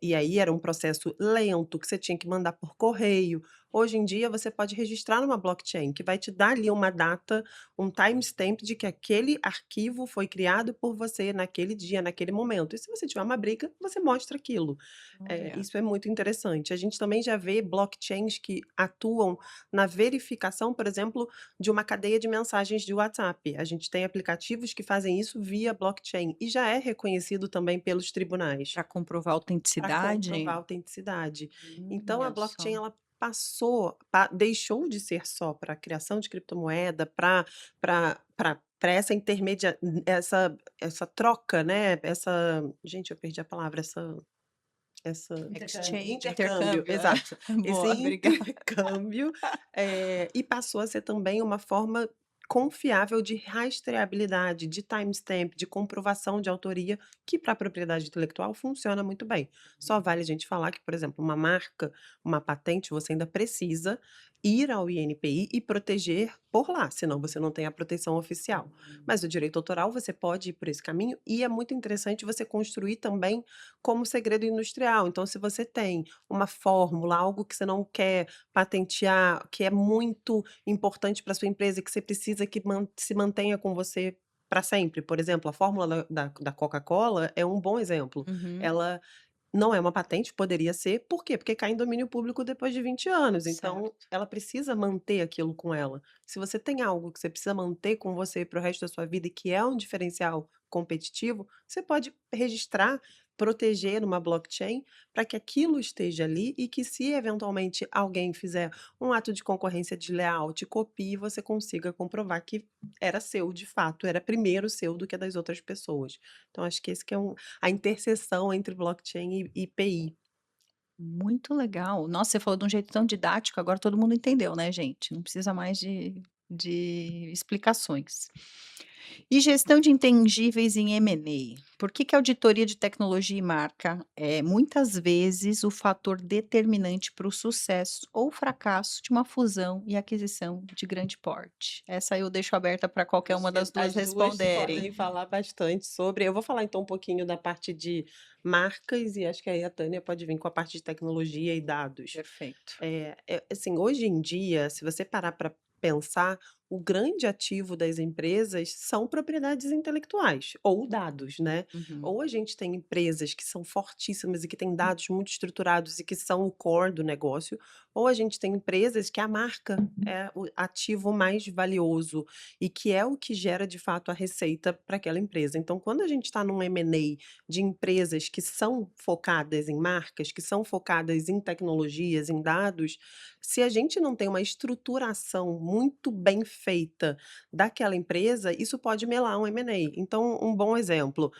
e aí era um processo lento, que você tinha que mandar por correio. Hoje em dia, você pode registrar numa blockchain, que vai te dar ali uma data, um timestamp de que aquele arquivo foi criado por você naquele dia, naquele momento. E se você tiver uma briga, você mostra aquilo. Olha. Isso é muito interessante. A gente também já vê blockchains que atuam na verificação, por exemplo, de uma cadeia de mensagens de WhatsApp. A gente tem aplicativos que fazem isso via blockchain e já é reconhecido também pelos tribunais Pra comprovar a para comprovar a autenticidade? autenticidade. Então a Olha blockchain só. ela deixou de ser só para a criação de criptomoeda, para essa troca, né, gente, eu perdi a palavra, essa Intercâmbio. Exchange, intercâmbio, intercâmbio. exato. Esse Boa, obrigada. intercâmbio, e passou a ser também uma forma confiável de rastreabilidade, de timestamp, de comprovação de autoria, que para a propriedade intelectual funciona muito bem. Só vale a gente falar que, por exemplo, uma marca, uma patente, você ainda precisa ir ao INPI e proteger por lá, senão você não tem a proteção oficial. Mas o direito autoral você pode ir por esse caminho e é muito interessante você construir também como segredo industrial. Então, se você tem uma fórmula, algo que você não quer patentear, que é muito importante para sua empresa e que você precisa que se mantenha com você para sempre. Por exemplo, a fórmula da Coca-Cola é um bom exemplo. Uhum, Ela não é uma patente, poderia ser, por quê? Porque cai em domínio público depois de 20 anos, então certo. ela precisa manter aquilo com ela. Se você tem algo que você precisa manter com você para o resto da sua vida e que é um diferencial competitivo, você pode registrar, proteger numa blockchain para que aquilo esteja ali e que se eventualmente alguém fizer um ato de concorrência desleal, te copie, você consiga comprovar que era seu de fato, era primeiro seu do que a das outras pessoas. Então acho que esse que é a interseção entre blockchain e IPI. Muito legal. Nossa, você falou de um jeito tão didático, agora todo mundo entendeu, né, gente? Não precisa mais de explicações. E gestão de intangíveis em M&A? Por que que a auditoria de tecnologia e marca é muitas vezes o fator determinante para o sucesso ou fracasso de uma fusão e aquisição de grande porte? Essa eu deixo aberta para qualquer Acho uma que das duas as 2 responderem. podem falar bastante sobre. Eu vou falar então um pouquinho da parte de marcas e acho que aí a Tânia pode vir com a parte de tecnologia e dados. Perfeito. Assim, hoje em dia, se você parar para pensar, o grande ativo das empresas são propriedades intelectuais ou dados, né. Uhum. Ou a gente tem empresas que são fortíssimas e que têm dados muito estruturados e que são o core do negócio, ou a gente tem empresas que a marca é o ativo mais valioso e que é o que gera de fato a receita para aquela empresa. Então, quando a gente está num M&A de empresas que são focadas em marcas, que são focadas em tecnologias, em dados, se a gente não tem uma estruturação muito bem feita daquela empresa, isso pode melar um M&A. Então, um bom exemplo,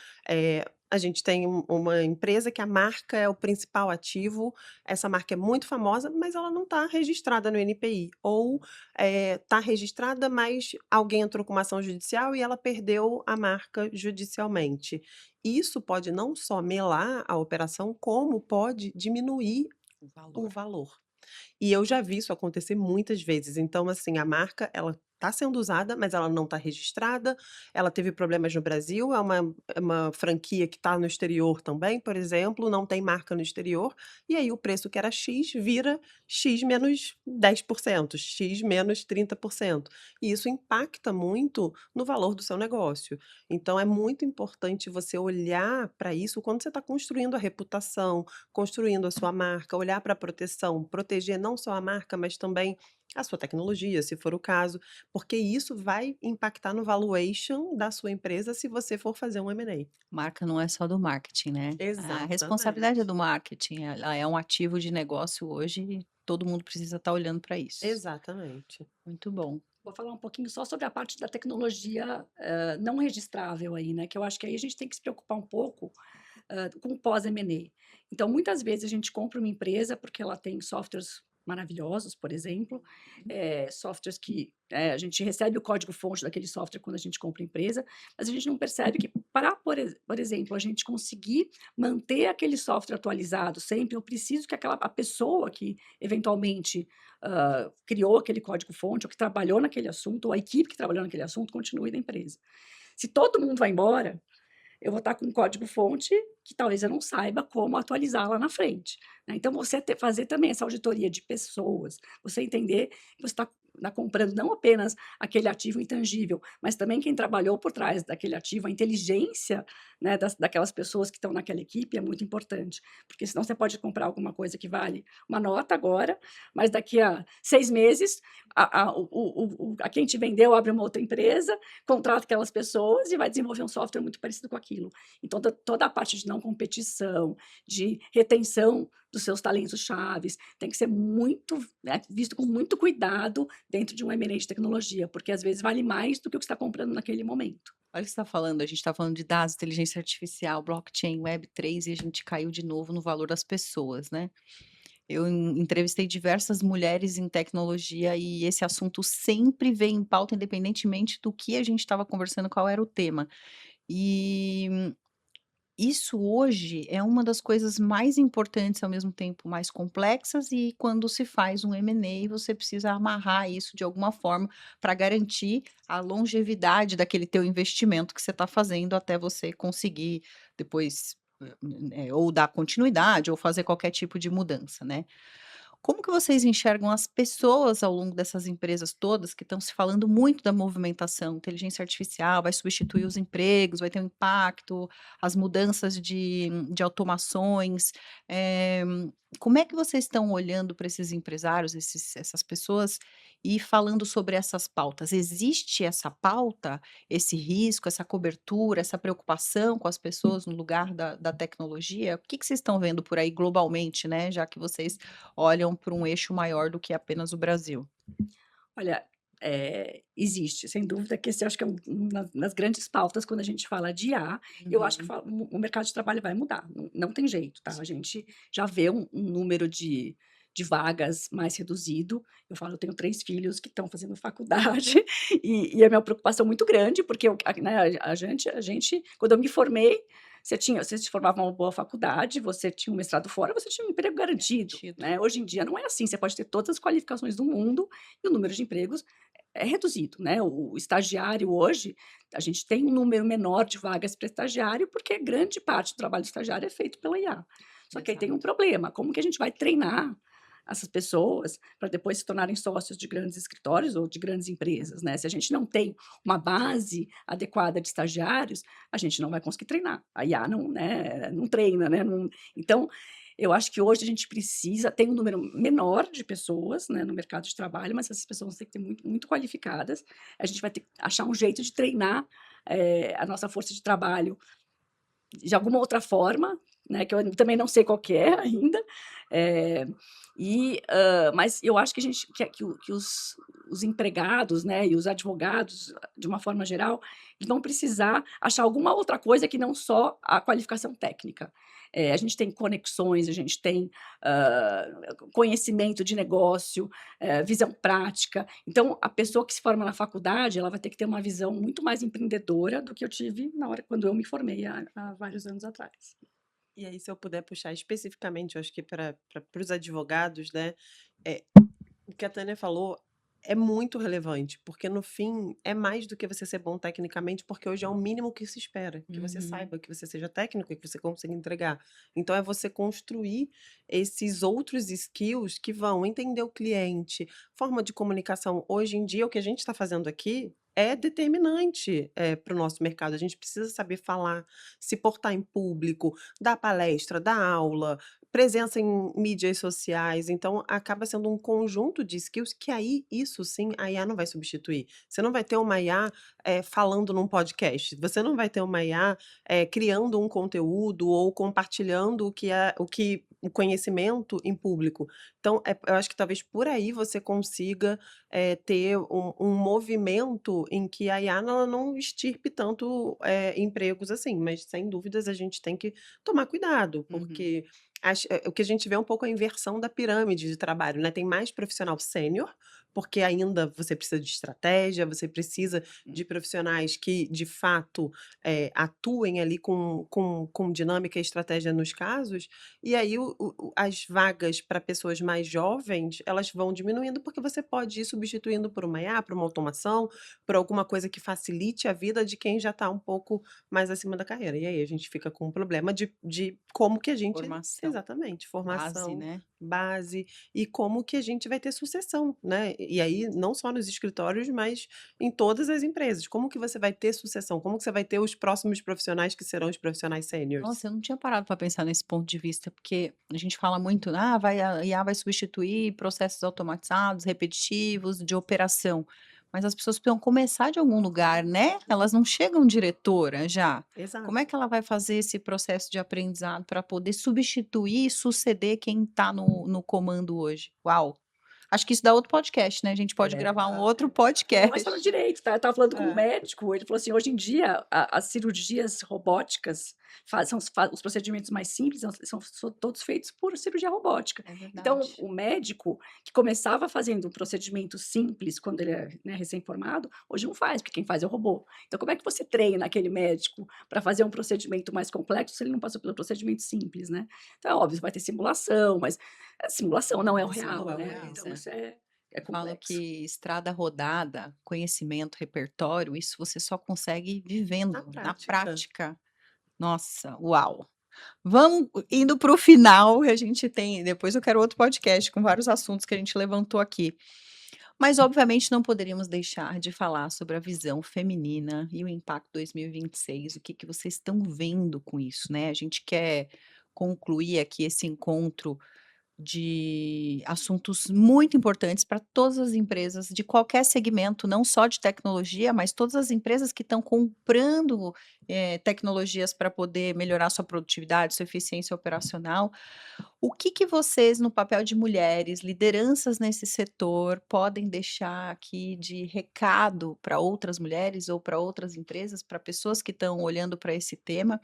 a gente tem uma empresa que a marca é o principal ativo, essa marca é muito famosa, mas ela não está registrada no NPI, ou está registrada, mas alguém entrou com uma ação judicial e ela perdeu a marca judicialmente. Isso pode não só melar a operação, como pode diminuir O o valor. valor. E eu já vi isso acontecer muitas vezes. Então, assim, a marca, ela está sendo usada, mas ela não está registrada, ela teve problemas no Brasil, é uma franquia que está no exterior também, por exemplo, não tem marca no exterior, e aí o preço que era X vira X menos 10%, X menos 30%. E isso impacta muito no valor do seu negócio. Então é muito importante você olhar para isso quando você está construindo a reputação, construindo a sua marca, olhar para a proteção, proteger não só a marca, mas também a sua tecnologia, se for o caso, porque isso vai impactar no valuation da sua empresa se você for fazer um M&A. Marca não é só do marketing, né? A responsabilidade é Exatamente. do marketing, ela é um ativo de negócio hoje e todo mundo precisa estar olhando para isso. Exatamente. Muito bom. Vou falar um pouquinho só sobre a parte da tecnologia, não registrável aí, né, que eu acho que aí a gente tem que se preocupar um pouco, com o pós-M&A. Então, muitas vezes a gente compra uma empresa porque ela tem softwares maravilhosos, por exemplo, softwares que, a gente recebe o código-fonte daquele software quando a gente compra a empresa, mas a gente não percebe que para, por exemplo, a gente conseguir manter aquele software atualizado sempre, eu preciso que a pessoa que eventualmente, criou aquele código-fonte ou que trabalhou naquele assunto, ou a equipe que trabalhou naquele assunto continue na empresa. Se todo mundo vai embora, eu vou estar com um código-fonte que talvez eu não saiba como atualizar lá na frente, né. Então você fazer também essa auditoria de pessoas, você entender que você está comprando não apenas aquele ativo intangível, mas também quem trabalhou por trás daquele ativo, a inteligência, né, daquelas pessoas que estão naquela equipe é muito importante, porque senão você pode comprar alguma coisa que vale uma nota agora, mas daqui a 6 meses a quem te vendeu abre uma outra empresa, contrata aquelas pessoas e vai desenvolver um software muito parecido com aquilo. Então, toda a parte de não competição, de retenção dos seus talentos chaves, tem que ser muito, né, visto com muito cuidado dentro de um M&A de tecnologia, porque às vezes vale mais do que o que você está comprando naquele momento. Olha o que você está falando, a gente está falando de dados, inteligência artificial, blockchain, Web3 e a gente caiu de novo no valor das pessoas, né? Eu entrevistei diversas mulheres em tecnologia e esse assunto sempre vem em pauta, independentemente do que a gente estava conversando, qual era o tema. E isso hoje é uma das coisas mais importantes, ao mesmo tempo mais complexas, e quando se faz um M&A, você precisa amarrar isso de alguma forma para garantir a longevidade daquele teu investimento que você está fazendo até você conseguir depois, ou dar continuidade ou fazer qualquer tipo de mudança, né. Como que vocês enxergam as pessoas ao longo dessas empresas todas que estão se falando muito da movimentação, inteligência artificial vai substituir os empregos, vai ter um impacto, as mudanças de automações, eh, como é que vocês estão olhando para esses empresários, essas pessoas, e falando sobre essas pautas? Existe essa pauta, esse risco, essa cobertura, essa preocupação com as pessoas no lugar da tecnologia? O que que vocês estão vendo por aí globalmente, né, já que vocês olham para um eixo maior do que apenas o Brasil. Olha, existe, sem dúvida que esse eu acho que é das grandes pautas quando a gente fala de IA, eu acho que Uhum. o mercado de trabalho vai mudar, não tem jeito, tá. A gente já vê um número de vagas mais reduzido. Eu falo, eu tenho 3 filhos que estão fazendo faculdade, e a minha preocupação muito grande, porque eu né, a gente quando eu me formei, você se formava uma boa faculdade, você tinha um mestrado fora, você tinha um emprego garantido, Garantido. né. Hoje em dia não é assim, você pode ter todas as qualificações do mundo, e o número de empregos é reduzido, né. O estagiário hoje, a gente tem um número menor de vagas para estagiário, porque grande parte do trabalho do estagiário é feito pela IA. Só que aí tem um Exato. problema, como que a gente vai treinar essas pessoas para depois se tornarem sócios de grandes escritórios ou de grandes empresas, né. Se a gente não tem uma base adequada de estagiários, a gente não vai conseguir treinar. A IA não, né, não treina, né, não então, eu acho que hoje a gente precisa tem um número menor de pessoas, né, no mercado de trabalho, mas essas pessoas têm que ter muito qualificadas. A gente vai ter que achar um jeito de treinar, a nossa força de trabalho de alguma outra forma, né, que eu também não sei qual que é ainda, eh, mas eu acho que a gente que os empregados, né, e os advogados, de uma forma geral, eles vão precisar achar alguma outra coisa que não só a qualificação técnica. A gente tem conexões, a gente tem, conhecimento de negócio, visão prática. Então, a pessoa que se forma na faculdade, ela vai ter que ter uma visão muito mais empreendedora do que eu tive na hora quando eu me formei há vários anos atrás. E aí, se eu puder puxar especificamente, eu acho que para os advogados, né, eh, o que a Tânia falou é muito relevante, porque no fim é mais do que você ser bom tecnicamente, porque hoje é o mínimo que se espera, que você Uhum. saiba, que você seja técnico e que você consiga entregar. Então é você construir esses outros skills que vão entender o cliente, forma de comunicação. Hoje em dia, o que a gente está fazendo aqui é determinante, para o nosso mercado. A gente precisa saber falar, se portar em público, dar palestra, dar aula, presença em mídias sociais, então acaba sendo um conjunto de skills que aí, isso sim, a IA não vai substituir. Você não vai ter uma IA, falando num podcast, você não vai ter uma IA, criando um conteúdo ou compartilhando o conhecimento em público. Então, eu acho que talvez por aí você consiga, ter um movimento em que a IA ela não extirpe tanto, empregos assim, mas sem dúvidas a gente tem que tomar cuidado, Uhum. porque o que a gente vê é um pouco a inversão da pirâmide de trabalho, né, tem mais profissional sênior, porque ainda você precisa de estratégia, você precisa de profissionais que de fato, atuem ali com dinâmica e estratégia nos casos, e aí as vagas para pessoas mais jovens, elas vão diminuindo, porque você pode ir substituindo por uma IA, por uma automação, por alguma coisa que facilite a vida de quem já está um pouco mais acima da carreira. E aí a gente fica com um problema de como que a gente Formação, exatamente, base, formação, né. base, e como que a gente vai ter sucessão, né. E aí não só nos escritórios, mas em todas as empresas. Como que você vai ter sucessão? Como que você vai ter os próximos profissionais que serão os profissionais seniors? Nossa, eu não tinha parado para pensar nesse ponto de vista, porque a gente fala muito: "Ah, a IA vai substituir processos automatizados, repetitivos, de operação", mas as pessoas precisam começar de algum lugar, né, elas não chegam diretoras já. Como é Exato. que ela vai fazer esse processo de aprendizado para poder substituir e suceder quem está no comando hoje? Uau! Acho que isso dá outro podcast, né? A gente pode gravar um outro podcast. Mas falando direito, tá? Eu estava falando com um É. médico, ele falou assim: hoje em dia, as cirurgias robóticas os procedimentos mais simples são todos feitos por cirurgia robótica. É Então, verdade. o médico que começava fazendo um procedimento simples quando ele é, né, recém-formado, hoje não faz, porque quem faz é o robô. Então, como é que você treina aquele médico para fazer um procedimento mais complexo se ele não passou pelo procedimento simples, né? Então, é óbvio, vai ter simulação, mas a simulação não é o real, Não é o né? real, Então, é. isso é Falo complexo. que estrada rodada, conhecimento, repertório, isso você só consegue vivendo, Na na prática. prática. Nossa, uau! Vamos indo para o final, a gente tem depois eu quero outro podcast com vários assuntos que a gente levantou aqui. Mas obviamente não poderíamos deixar de falar sobre a visão feminina e o impacto 2026, o que que vocês estão vendo com isso, né? A gente quer concluir aqui esse encontro de assuntos muito importantes para todas as empresas de qualquer segmento, não só de tecnologia, mas todas as empresas que estão comprando, tecnologias para poder melhorar sua produtividade, sua eficiência operacional. O que que vocês, no papel de mulheres, lideranças nesse setor, podem deixar aqui de recado para outras mulheres ou para outras empresas, para pessoas que estão olhando para esse tema?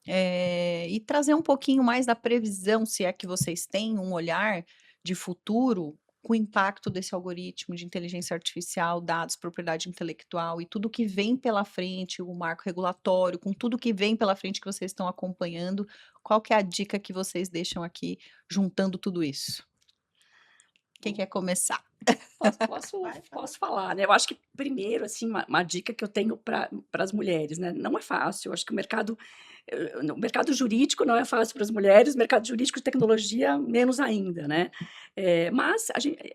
E trazer um pouquinho mais da previsão, se é que vocês têm um olhar de futuro com o impacto desse algoritmo de inteligência artificial, dados, propriedade intelectual e tudo que vem pela frente, o marco regulatório, com tudo que vem pela frente que vocês estão acompanhando, qual que é a dica que vocês deixam aqui juntando tudo isso? Quem quer começar? Posso falar, né, eu acho que primeiro, assim, uma dica que eu tenho para as mulheres, né, não é fácil, eu acho que o mercado jurídico não é fácil para as mulheres, o mercado jurídico de tecnologia menos ainda, né. Mas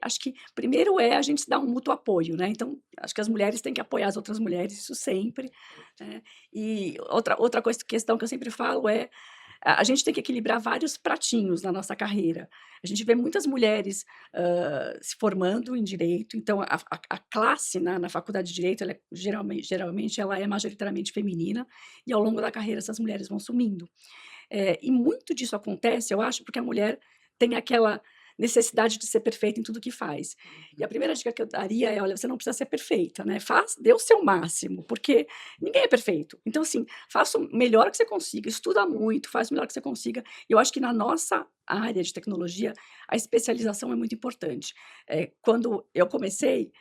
acho que primeiro é a gente se dar um mútuo apoio, né, então acho que as mulheres têm que apoiar as outras mulheres, isso sempre, né. E outra questão que eu sempre falo é a gente tem que equilibrar vários pratinhos na nossa carreira. A gente vê muitas mulheres, se formando em direito, então a classe na faculdade de direito, ela é geralmente ela é majoritariamente feminina, e ao longo da carreira essas mulheres vão sumindo. E muito disso acontece, eu acho, porque a mulher tem aquela necessidade de ser perfeita em tudo que faz. E a primeira dica que eu daria é: olha, você não precisa ser perfeita, né, dê o seu máximo, porque ninguém é perfeito. Então, assim, faça o melhor que você consiga, estuda muito, faz o melhor que você consiga. E eu acho que na nossa área de tecnologia, a especialização é muito importante. Quando eu comecei,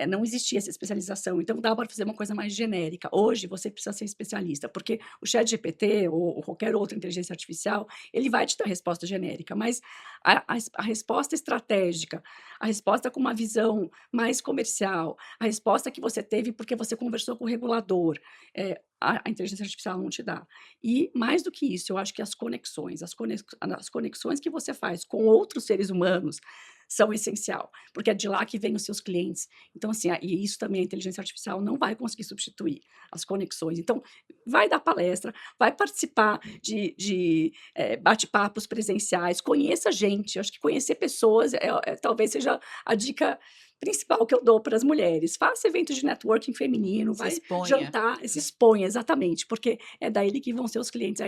não existia essa especialização, então dava para fazer uma coisa mais genérica. Hoje você precisa ser especialista, porque o ChatGPT ou qualquer outra inteligência artificial, ele vai te dar resposta genérica, mas a resposta estratégica, a resposta com uma visão mais comercial, a resposta que você teve porque você conversou com o regulador, a inteligência artificial não te dá. E mais do que isso, eu acho que as conexões que você faz com outros seres humanos são essencial, porque é de lá que vêm os seus clientes. Então, assim, e isso também a inteligência artificial não vai conseguir substituir, as conexões. Então, vai dar palestra, vai participar de bate-papos presenciais, conheça gente. Eu acho que conhecer pessoas talvez seja a dica principal que eu dou para as mulheres. Faça eventos de networking feminino, Se vai exponha. jantar, se exponha, exatamente, porque é daí que vão ser os clientes,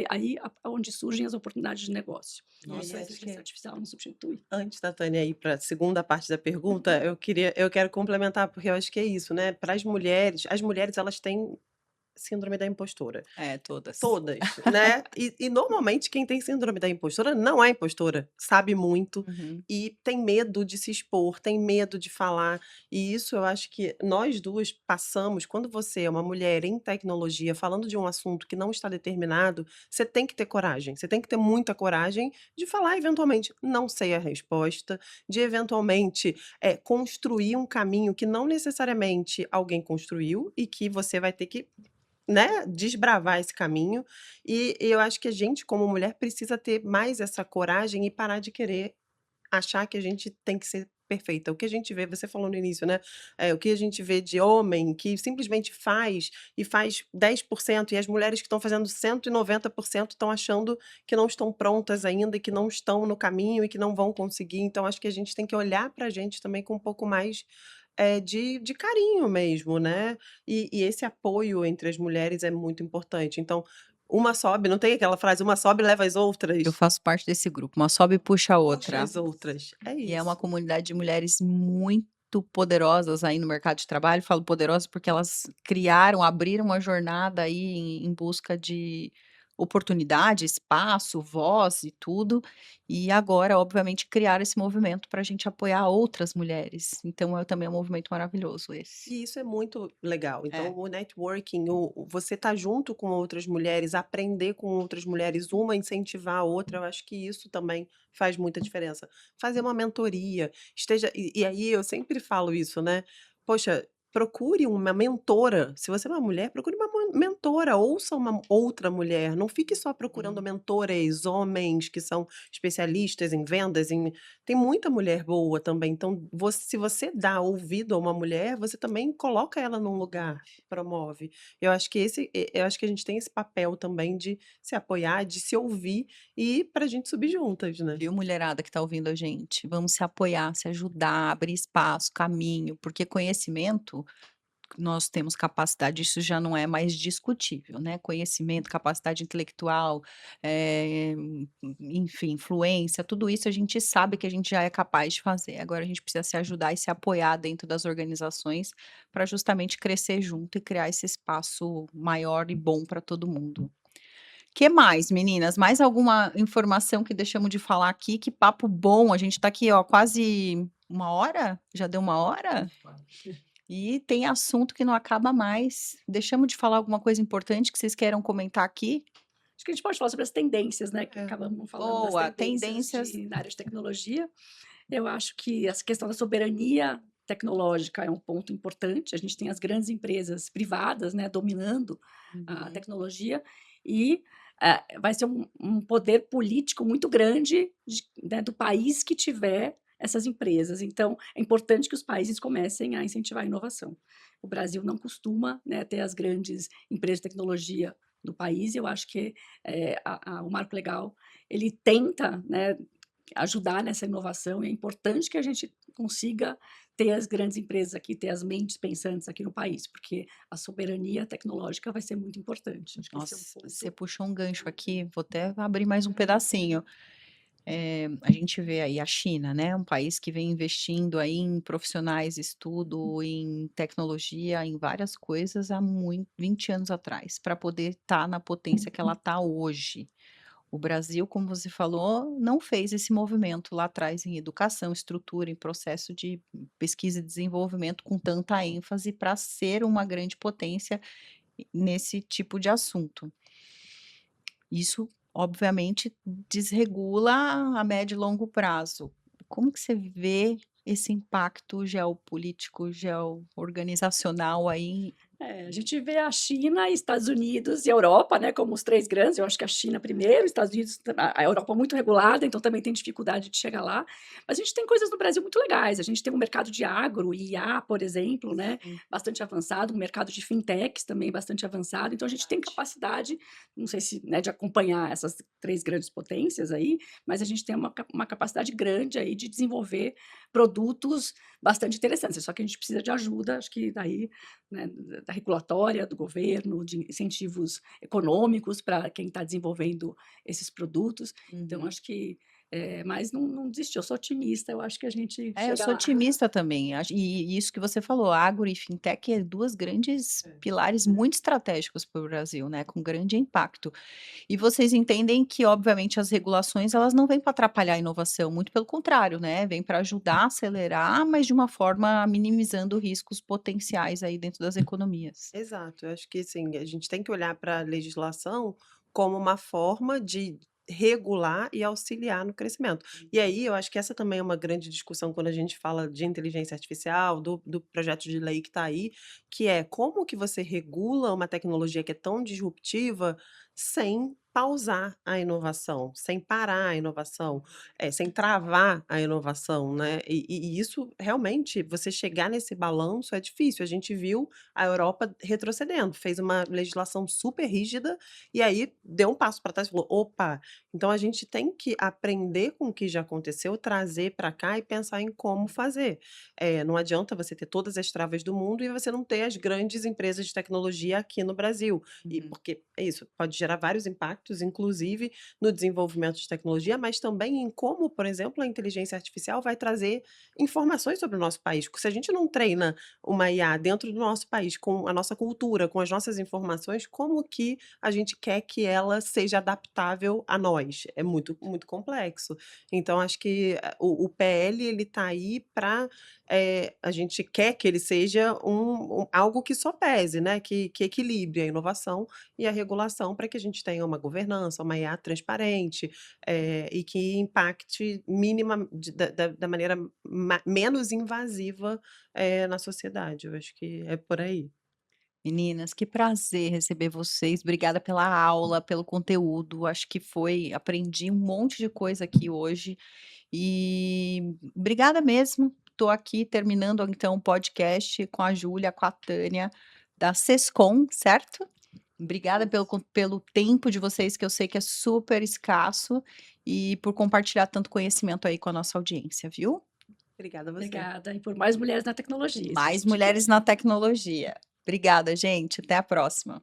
onde surgem as oportunidades de negócio. E E aí aí a acho inteligência que artificial não substitui. antes da Tânia ir para a segunda parte da pergunta, eu quero complementar, porque eu acho que é isso, né, para as mulheres elas têm síndrome da impostora. É, todas. Todas, né. E normalmente quem tem síndrome da impostora não é impostora, sabe muito Uhum. e tem medo de se expor, tem medo de falar. E isso eu acho que nós 2 passamos quando você é uma mulher em tecnologia falando de um assunto que não está determinado, você tem que ter coragem, você tem que ter muita coragem de falar eventualmente: "Não sei a resposta", de eventualmente, construir um caminho que não necessariamente alguém construiu e que você vai ter que, né, desbravar esse caminho, e eu acho que a gente como mulher precisa ter mais essa coragem e parar de querer achar que a gente tem que ser perfeita. O que a gente vê, você falou no início, né, o que a gente vê de homem que simplesmente faz, e faz 10% e as mulheres que estão fazendo 190% estão achando que não estão prontas ainda e que não estão no caminho e que não vão conseguir, então acho que a gente tem que olhar pra gente também com um pouco mais, de carinho mesmo, né, e esse apoio entre as mulheres é muito importante. Então, uma sobe, não tem aquela frase: "Uma sobe leva as Eu outras"? faço parte desse grupo, uma sobe e puxa a Puxa outra. as outras. É E é uma isso. comunidade de mulheres muito poderosas aí no mercado de trabalho. Falo poderosas porque elas criaram, abriram uma jornada aí em busca de oportunidade, espaço, voz e tudo. E agora, obviamente, criaram esse movimento para a gente apoiar outras mulheres. Então, também é um movimento maravilhoso esse. E isso é muito legal. Então, É. o networking, você estar junto com outras mulheres, aprender com outras mulheres, uma incentivar a outra, eu acho que isso também faz muita diferença. Fazer uma mentoria, esteja. E aí eu sempre falo isso, né? Poxa, procure uma mentora. Se você é uma mulher, procure uma mentora, ouça uma outra mulher. Não fique só procurando Hum. mentores, homens que são especialistas em vendas, tem muita mulher boa também, então se você dá ouvido a uma mulher, você também coloca ela num lugar, promove. Eu acho que a gente tem esse papel também de se apoiar, de se ouvir e pra gente subir juntas, né. Viu, mulherada que está ouvindo a gente? Vamos se apoiar, se ajudar, abrir espaço, caminho, porque conhecimento nós temos capacidade, isso já não é mais discutível, né? Conhecimento, capacidade intelectual, enfim, influência, tudo isso a gente sabe que a gente já é capaz de fazer. Agora a gente precisa se ajudar e se apoiar dentro das organizações para justamente crescer junto e criar esse espaço maior e bom para todo mundo. Que mais, meninas? Mais alguma informação que deixamos de falar aqui? Que papo bom! A gente está aqui, ó, quase uma hora? Já deu uma hora? E tem assunto que não acaba mais. Deixamos de falar alguma coisa importante que vocês queiram comentar aqui? Acho que a gente pode falar sobre as tendências, né, que É. acabamos falando das Boa, tendências tendências. na área de tecnologia. Eu acho que essa questão da soberania tecnológica é um ponto importante. A gente tem as grandes empresas privadas, né, dominando a Uhum. tecnologia e, vai ser um poder político muito grande né, do país que tiver essas empresas. Então, é importante que os países comecem a incentivar a inovação. O Brasil não costuma, né, ter as grandes empresas de tecnologia no país e eu acho que, o marco legal, ele tenta, né, ajudar nessa inovação e é importante que a gente consiga ter as grandes empresas aqui, ter as mentes pensantes aqui no país, porque a soberania tecnológica vai ser muito importante. Acho que esse é um Nossa, você ponto. puxou um gancho aqui, vou até abrir mais um pedacinho. A gente vê aí a China, né, um país que vem investindo aí em profissionais, estudo, em tecnologia, em várias coisas há 20 anos atrás, para poder estar na potência que ela está hoje. O Brasil, como você falou, não fez esse movimento lá atrás em educação, estrutura, em processo de pesquisa e desenvolvimento com tanta ênfase para ser uma grande potência nesse tipo de assunto. Isso, obviamente, desregula a médio e longo prazo. Como que você vê esse impacto geopolítico, geoorganizacional aí? A gente vê a China, Estados Unidos e Europa, né, como os 3 grandes, eu acho que a China primeiro, Estados Unidos, a Europa muito regulada, então também tem dificuldade de chegar lá, mas a gente tem coisas no Brasil muito legais, a gente tem um mercado de agro e IA, por exemplo, né, Sim, bastante avançado, um mercado de fintechs também bastante avançado, então a gente tem verdade. capacidade, não sei se, né, de acompanhar essas 3 grandes potências aí, mas a gente tem uma capacidade grande aí de desenvolver produtos bastante interessantes, só que a gente precisa de ajuda, acho que daí né, da regulatória, do governo, de incentivos econômicos para quem está desenvolvendo esses produtos. Então, Uhum. acho que, mas não desistir, eu sou otimista, eu acho que a gente É, eu chega sou lá. otimista também, e isso que você falou, agro e fintech é 2 grandes É. pilares muito estratégicos para o Brasil, né, com grande impacto. E vocês entendem que, obviamente, as regulações, elas não vêm para atrapalhar a inovação, muito pelo contrário, né, vêm para ajudar a acelerar, mas de uma forma minimizando riscos potenciais aí dentro das economias. Exato, eu acho que assim, a gente tem que olhar para a legislação como uma forma de regular e auxiliar no crescimento. E aí eu acho que essa também é uma grande discussão quando a gente fala de inteligência artificial, do projeto de lei que está aí, que é como que você regula uma tecnologia que é tão disruptiva sem pausar a inovação, sem parar a inovação, sem travar a inovação, né. E isso realmente, você chegar nesse balanço é difícil. A gente viu a Europa retrocedendo, fez uma legislação super rígida, e aí deu um passo para trás e falou: "Opa, então a gente tem que aprender com o que já aconteceu, trazer para cá e pensar em como fazer". Não adianta você ter todas as travas do mundo e você não ter as grandes empresas de tecnologia aqui no Brasil. E Uhum. porque é isso, pode gerar vários impactos, inclusive no desenvolvimento de tecnologia, mas também em como, por exemplo, a inteligência artificial vai trazer informações sobre o nosso país. Porque se a gente não treina uma IA dentro do nosso país, com a nossa cultura, com as nossas informações, como que a gente quer que ela seja adaptável a nós? É muito, muito complexo. Então, acho que o PL ele está aí para a gente quer que ele seja algo que só pese, né? Que equilibre a inovação e a regulação para que a gente tenha uma governança, uma IA transparente, e que impacte minima da maneira menos invasiva, na sociedade. Eu acho que é por aí. Meninas, que prazer receber vocês. Obrigada pela aula, pelo conteúdo. Acho que aprendi um monte de coisa aqui hoje. E obrigada mesmo. Estou aqui terminando então o podcast com a Júlia, com a Tânia, da Sescom, certo? Obrigada pelo tempo de vocês, que eu sei que é super escasso, e por compartilhar tanto conhecimento aí com a nossa audiência, viu? Obrigada a você. Obrigada. E por mais mulheres na tecnologia, isso que a Mais gente quer. mulheres na tecnologia. Obrigada, gente. Até a próxima.